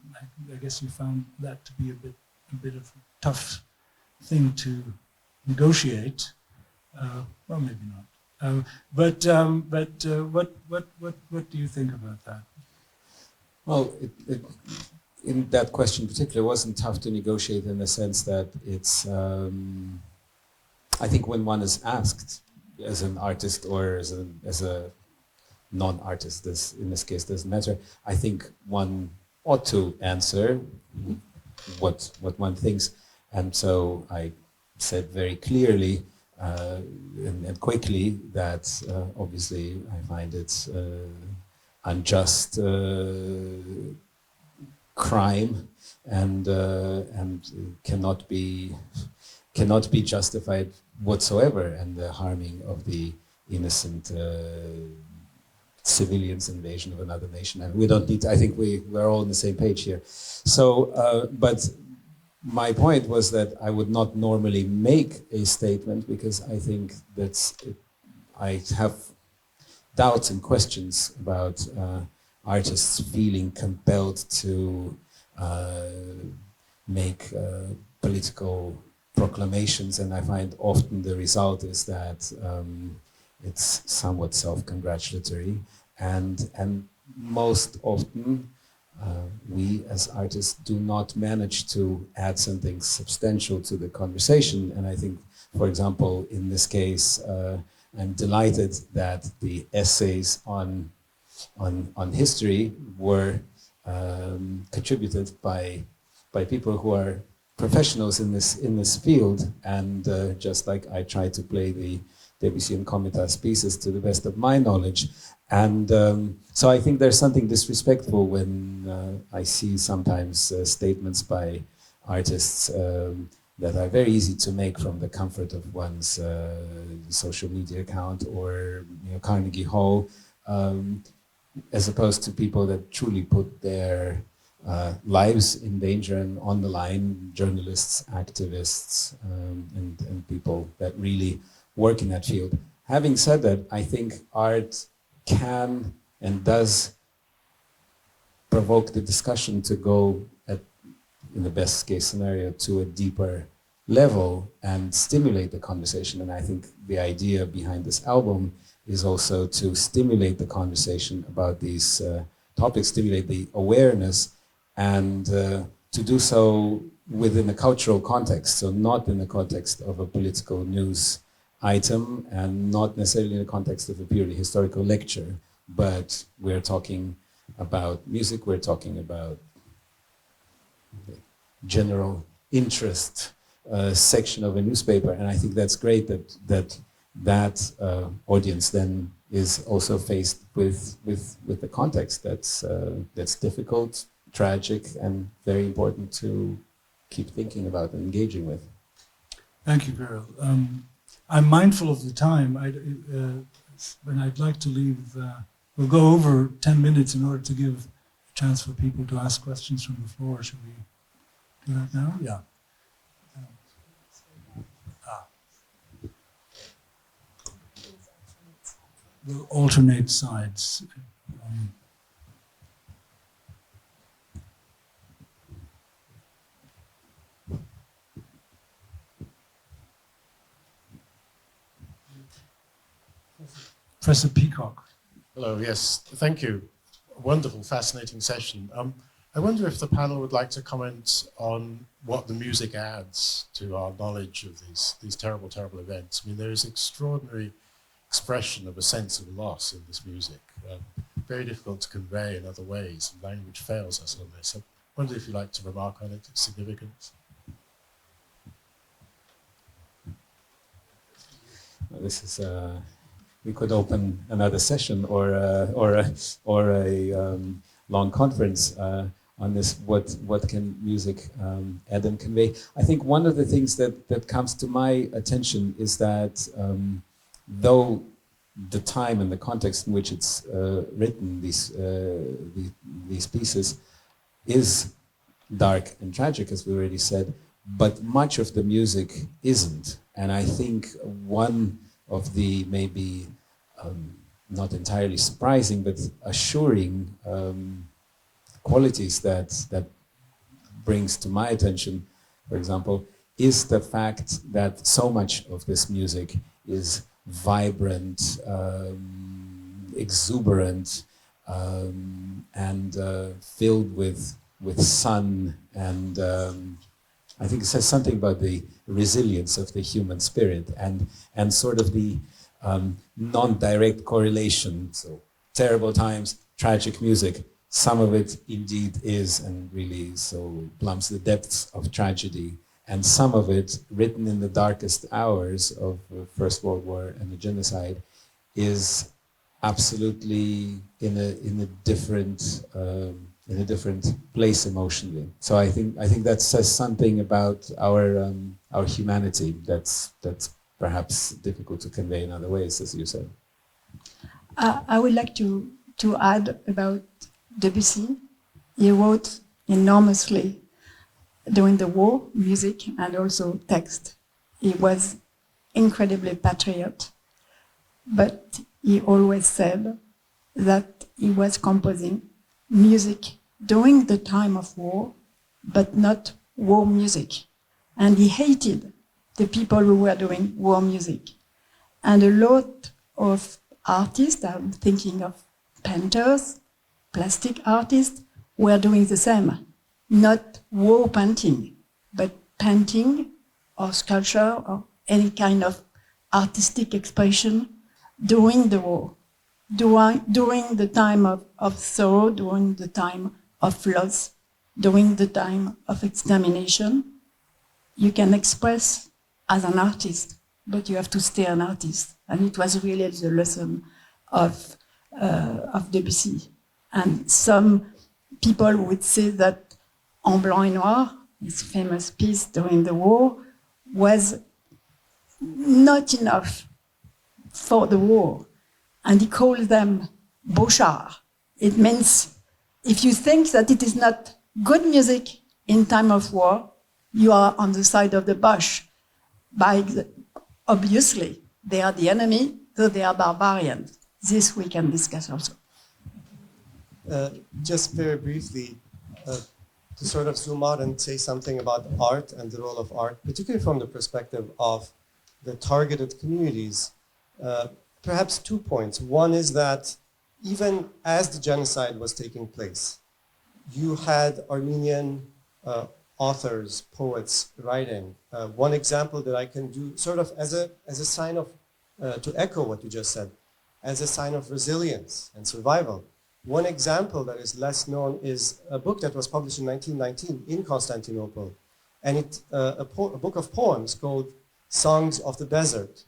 I guess you found that to be a bit of a tough thing to negotiate. Well, maybe not. What do you think about that? Well, in that question in particular, it wasn't tough to negotiate in the sense that it's, I think when one is asked as an artist or as a non-artist, in this case doesn't matter, I think one ought to answer what one thinks. And so I said very clearly and quickly that obviously I find it unjust crime and cannot be justified whatsoever, and the harming of the innocent civilians' invasion of another nation. And we don't need to, I think we're all on the same page here. So, but my point was that I would not normally make a statement because I think I have doubts and questions about artists feeling compelled to make political proclamations, and I find often the result is that it's somewhat self-congratulatory, and most often we as artists do not manage to add something substantial to the conversation. And I think, for example, in this case, I'm delighted that the essays on history were contributed by people who are professionals in this field, and just like I try to play the Debussy and Komitas pieces to the best of my knowledge. And so I think there's something disrespectful when I see sometimes statements by artists that are very easy to make from the comfort of one's social media account or Carnegie Hall, as opposed to people that truly put their lives in danger and on the line, journalists, activists, and people that really work in that field. Having said that, I think art can and does provoke the discussion to go, in the best case scenario, to a deeper level and stimulate the conversation. And I think the idea behind this album is also to stimulate the conversation about these topics, stimulate the awareness, and to do so within a cultural context, so not in the context of a political news item and not necessarily in the context of a purely historical lecture, but we're talking about music, we're talking about the general interest section of a newspaper, and I think that's great that audience then is also faced with the context that's difficult, tragic, and very important to keep thinking about and engaging with. Thank you, Kirill. I'm mindful of the time, and I'd like to leave. We'll go over 10 minutes in order to give a chance for people to ask questions from the floor. Should we do that now? Yeah. We'll alternate sides. Professor Peacock. Hello, yes, thank you. Wonderful, fascinating session. I wonder if the panel would like to comment on what the music adds to our knowledge of these terrible, terrible events. I mean, there is extraordinary expression of a sense of loss in this music, very difficult to convey in other ways, and language fails us on this. I wonder if you'd like to remark on its significance. This we could open another session or a long conference on this. What can music add and convey? I think one of the things that comes to my attention is that though the time and the context in which it's written, these pieces, is dark and tragic, as we already said, but much of the music isn't. And I think one of the maybe not entirely surprising but assuring qualities that brings to my attention, for example, is the fact that so much of this music is vibrant, exuberant, and filled with sun, and I think it says something about the resilience of the human spirit and sort of the non-direct correlation. So terrible times, tragic music. Some of it indeed is, and really so plumbs the depths of tragedy. And some of it, written in the darkest hours of the First World War and the genocide, is absolutely in a different place emotionally. So I think that says something about our humanity that's perhaps difficult to convey in other ways, as you said. I would like to add about Debussy. He wrote enormously during the war, music and also text. He was incredibly patriot, but he always said that he was composing music during the time of war, but not war music. And he hated the people who were doing war music. And a lot of artists, I'm thinking of painters, plastic artists, were doing the same. Not war painting, but painting or sculpture or any kind of artistic expression during the war, during the time of sorrow, during the time of loss, during the time of extermination. You can express as an artist, but you have to stay an artist. And it was really the lesson of Debussy. And some people would say that En Blanc et Noir, his famous piece during the war, was not enough for the war. And he called them Bochards. It means if you think that it is not good music in time of war, you are on the side of the Boche. Obviously, they are the enemy, so they are barbarians. This we can discuss also. Just very briefly, to sort of zoom out and say something about art and the role of art, particularly from the perspective of the targeted communities. Perhaps 2 points. One is that even as the genocide was taking place, you had Armenian authors, poets writing. One example that I can do sort of as a sign of, to echo what you just said, as a sign of resilience and survival. One example that is less known is a book that was published in 1919 in Constantinople, and it's a book of poems called Songs of the Desert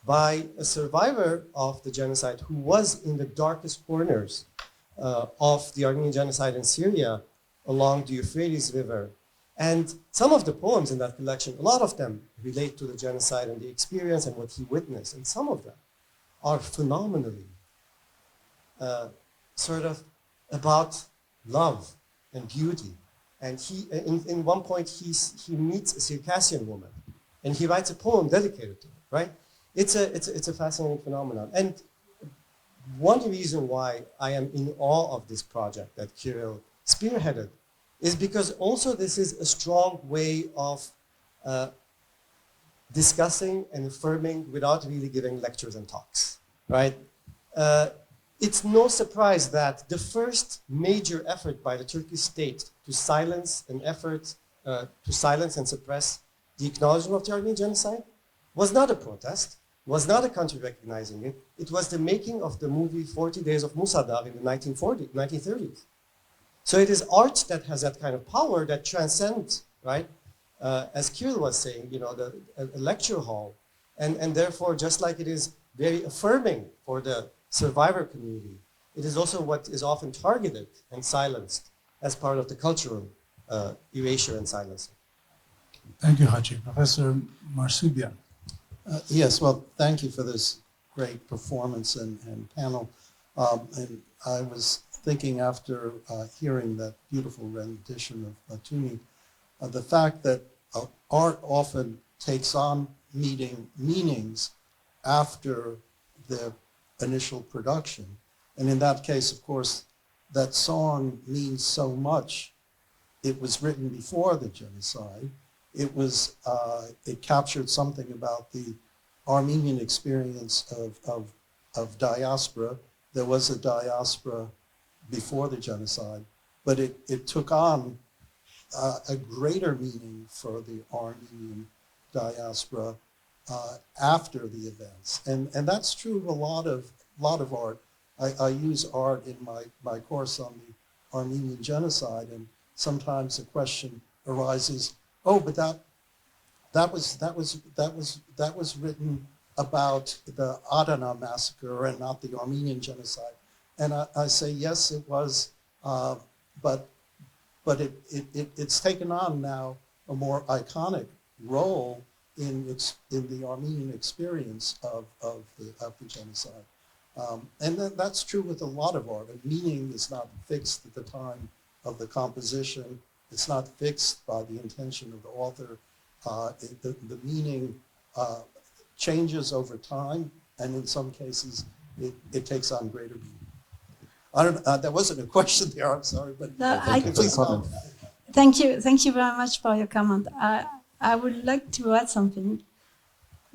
by a survivor of the genocide who was in the darkest corners of the Armenian genocide in Syria along the Euphrates River. And some of the poems in that collection, a lot of them relate to the genocide and the experience and what he witnessed, and some of them are phenomenally sort of about love and beauty. And he, in one point, he meets a Circassian woman, and he writes a poem dedicated to her, right? It's a fascinating phenomenon. And one reason why I am in awe of this project that Kirill spearheaded is because also this is a strong way of discussing and affirming without really giving lectures and talks, right? It's no surprise that the first major effort by the Turkish state to silence and suppress the acknowledgement of the Armenian genocide was not a protest, was not a country recognizing it. It was the making of the movie 40 Days of Musadar in the 1930s. So it is art that has that kind of power that transcends, right? As Kirill was saying, you know, a lecture hall. And therefore, just like it is very affirming for the survivor community. It is also what is often targeted and silenced as part of the cultural erasure and silencing. Thank you, Khatchig. Professor Marsoubian. Yes, well, thank you for this great performance and panel. And I was thinking after hearing that beautiful rendition of Batumi, the fact that art often takes on meanings after the initial production. And in that case, of course, that song means so much. It was written before the genocide. It captured something about the Armenian experience of diaspora. There was a diaspora before the genocide, but it took on a greater meaning for the Armenian diaspora after the events. And that's true of a lot of art. I use art in my course on the Armenian genocide, and sometimes the question arises, oh, but that was written about the Adana massacre and not the Armenian genocide. And I say, yes, it was, but it's taken on now a more iconic role in the Armenian experience of the genocide. And that's true with a lot of art. A meaning is not fixed at the time of the composition. It's not fixed by the intention of the author. The meaning changes over time, and in some cases, it takes on greater meaning. I don't. That wasn't a question there. I'm sorry, but No, Thank you. Thank you very much for your comment. I would like to add something,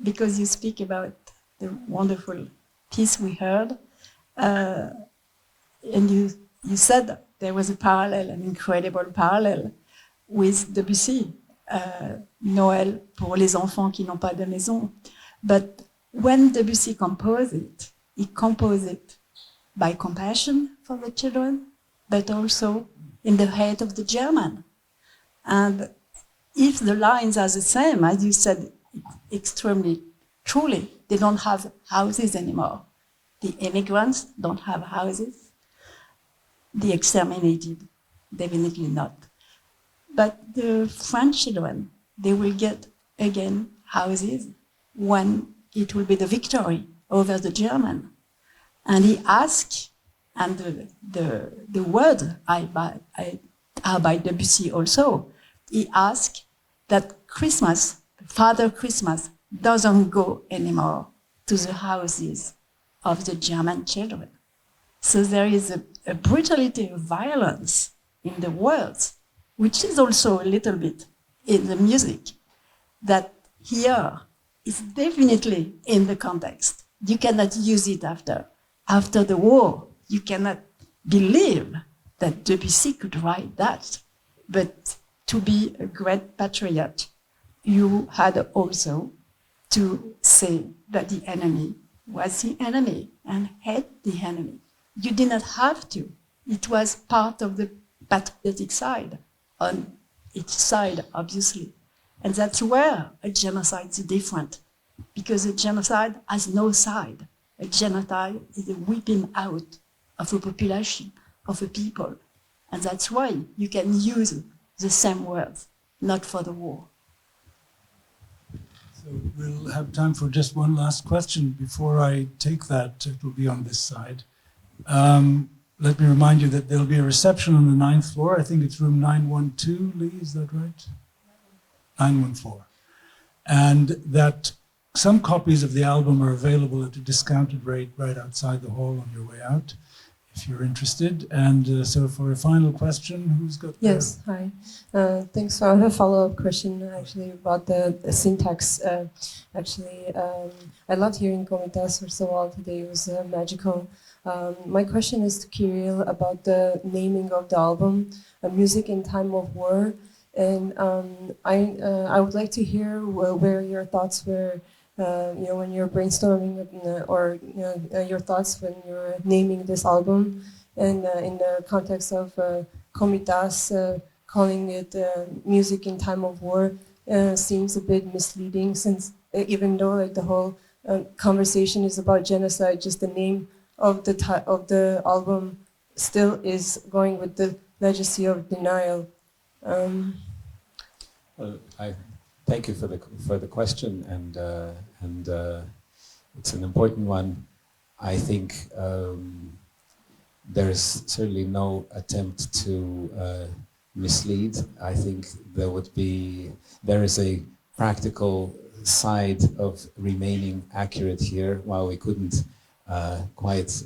because you speak about the wonderful piece we heard, and you said there was a parallel, an incredible parallel with Debussy, Noël pour les enfants qui n'ont pas de maison. But when Debussy composed it, he composed it by compassion for the children, but also in the head of the German. And if the lines are the same, as you said, extremely truly, they don't have houses anymore. The immigrants don't have houses. The exterminated, definitely not. But the French children, they will get again houses when it will be the victory over the German. And he asked, and the word are by Debussy also, he asked that Christmas, Father Christmas, doesn't go anymore to the houses of the German children. So there is a brutality of violence in the words, which is also a little bit in the music, that here is definitely in the context. You cannot use it after the war. You cannot believe that Debussy could write that. But to be a great patriot, you had also to say that the enemy was the enemy and hate the enemy. You did not have to. It was part of the patriotic side, on each side, obviously. And that's where a genocide is different, because a genocide has no side. A genocide is a wiping out of a population, of a people. And that's why you can use the same words, not for the war. So we'll have time for just one last question. Before I take that, it will be on this side. Let me remind you that there'll be a reception on the 9th floor. I think it's room 912, Lee, is that right? 914. And that some copies of the album are available at a discounted rate right outside the hall on your way out, if you're interested. And so for a final question, who's got Yes, hi. Thanks. So I have a follow-up question actually about the syntax. I loved hearing Komitas first of all today. It was magical. My question is to Kirill about the naming of the album, Music in Time of War. And I would like to hear where your thoughts were, when you're brainstorming, or your thoughts when you're naming this album, and in the context of Komitas calling it music in time of war seems a bit misleading, since even though like the whole conversation is about genocide, just the name of the album still is going with the legacy of denial. Well, I thank you for the question, and it's an important one. I think there is certainly no attempt to mislead. I think there is a practical side of remaining accurate here. While we couldn't quite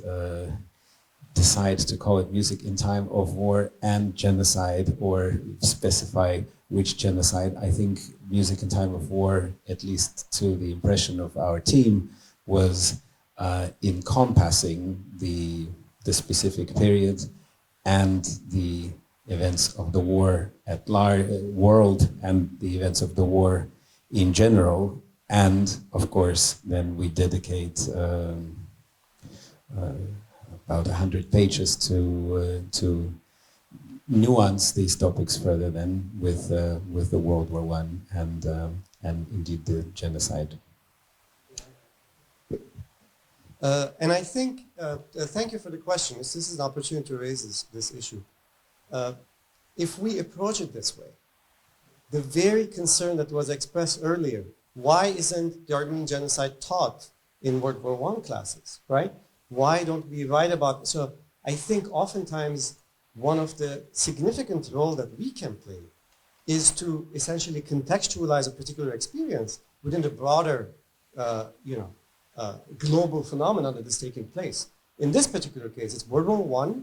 decide to call it music in time of war and genocide, or specify which genocide, I think music in time of war, at least to the impression of our team, was encompassing the specific period and the events of the war at large, world, and the events of the war in general. And of course, then we dedicate about 100 pages to nuance these topics further than with the World War I and indeed the genocide. And I think, thank you for the question. This is an opportunity to raise this issue. If we approach it this way, the very concern that was expressed earlier, why isn't the Armenian genocide taught in World War I classes, right? Why don't we write about it? So I think oftentimes one of the significant role that we can play is to essentially contextualize a particular experience within the broader, global phenomenon that is taking place. In this particular case, it's World War I,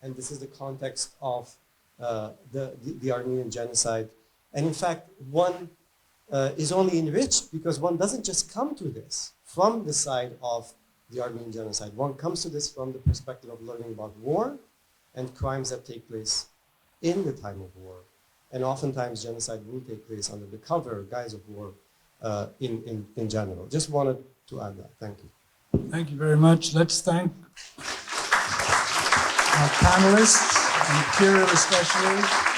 and this is the context of the Armenian genocide. And in fact, one is only enriched because one doesn't just come to this from the side of the Armenian genocide. One comes to this from the perspective of learning about war and crimes that take place in the time of war. And oftentimes genocide will take place under the cover, guise of war in general. Just wanted to add that. Thank you. Thank you very much. Let's thank our panelists, and Kirill especially.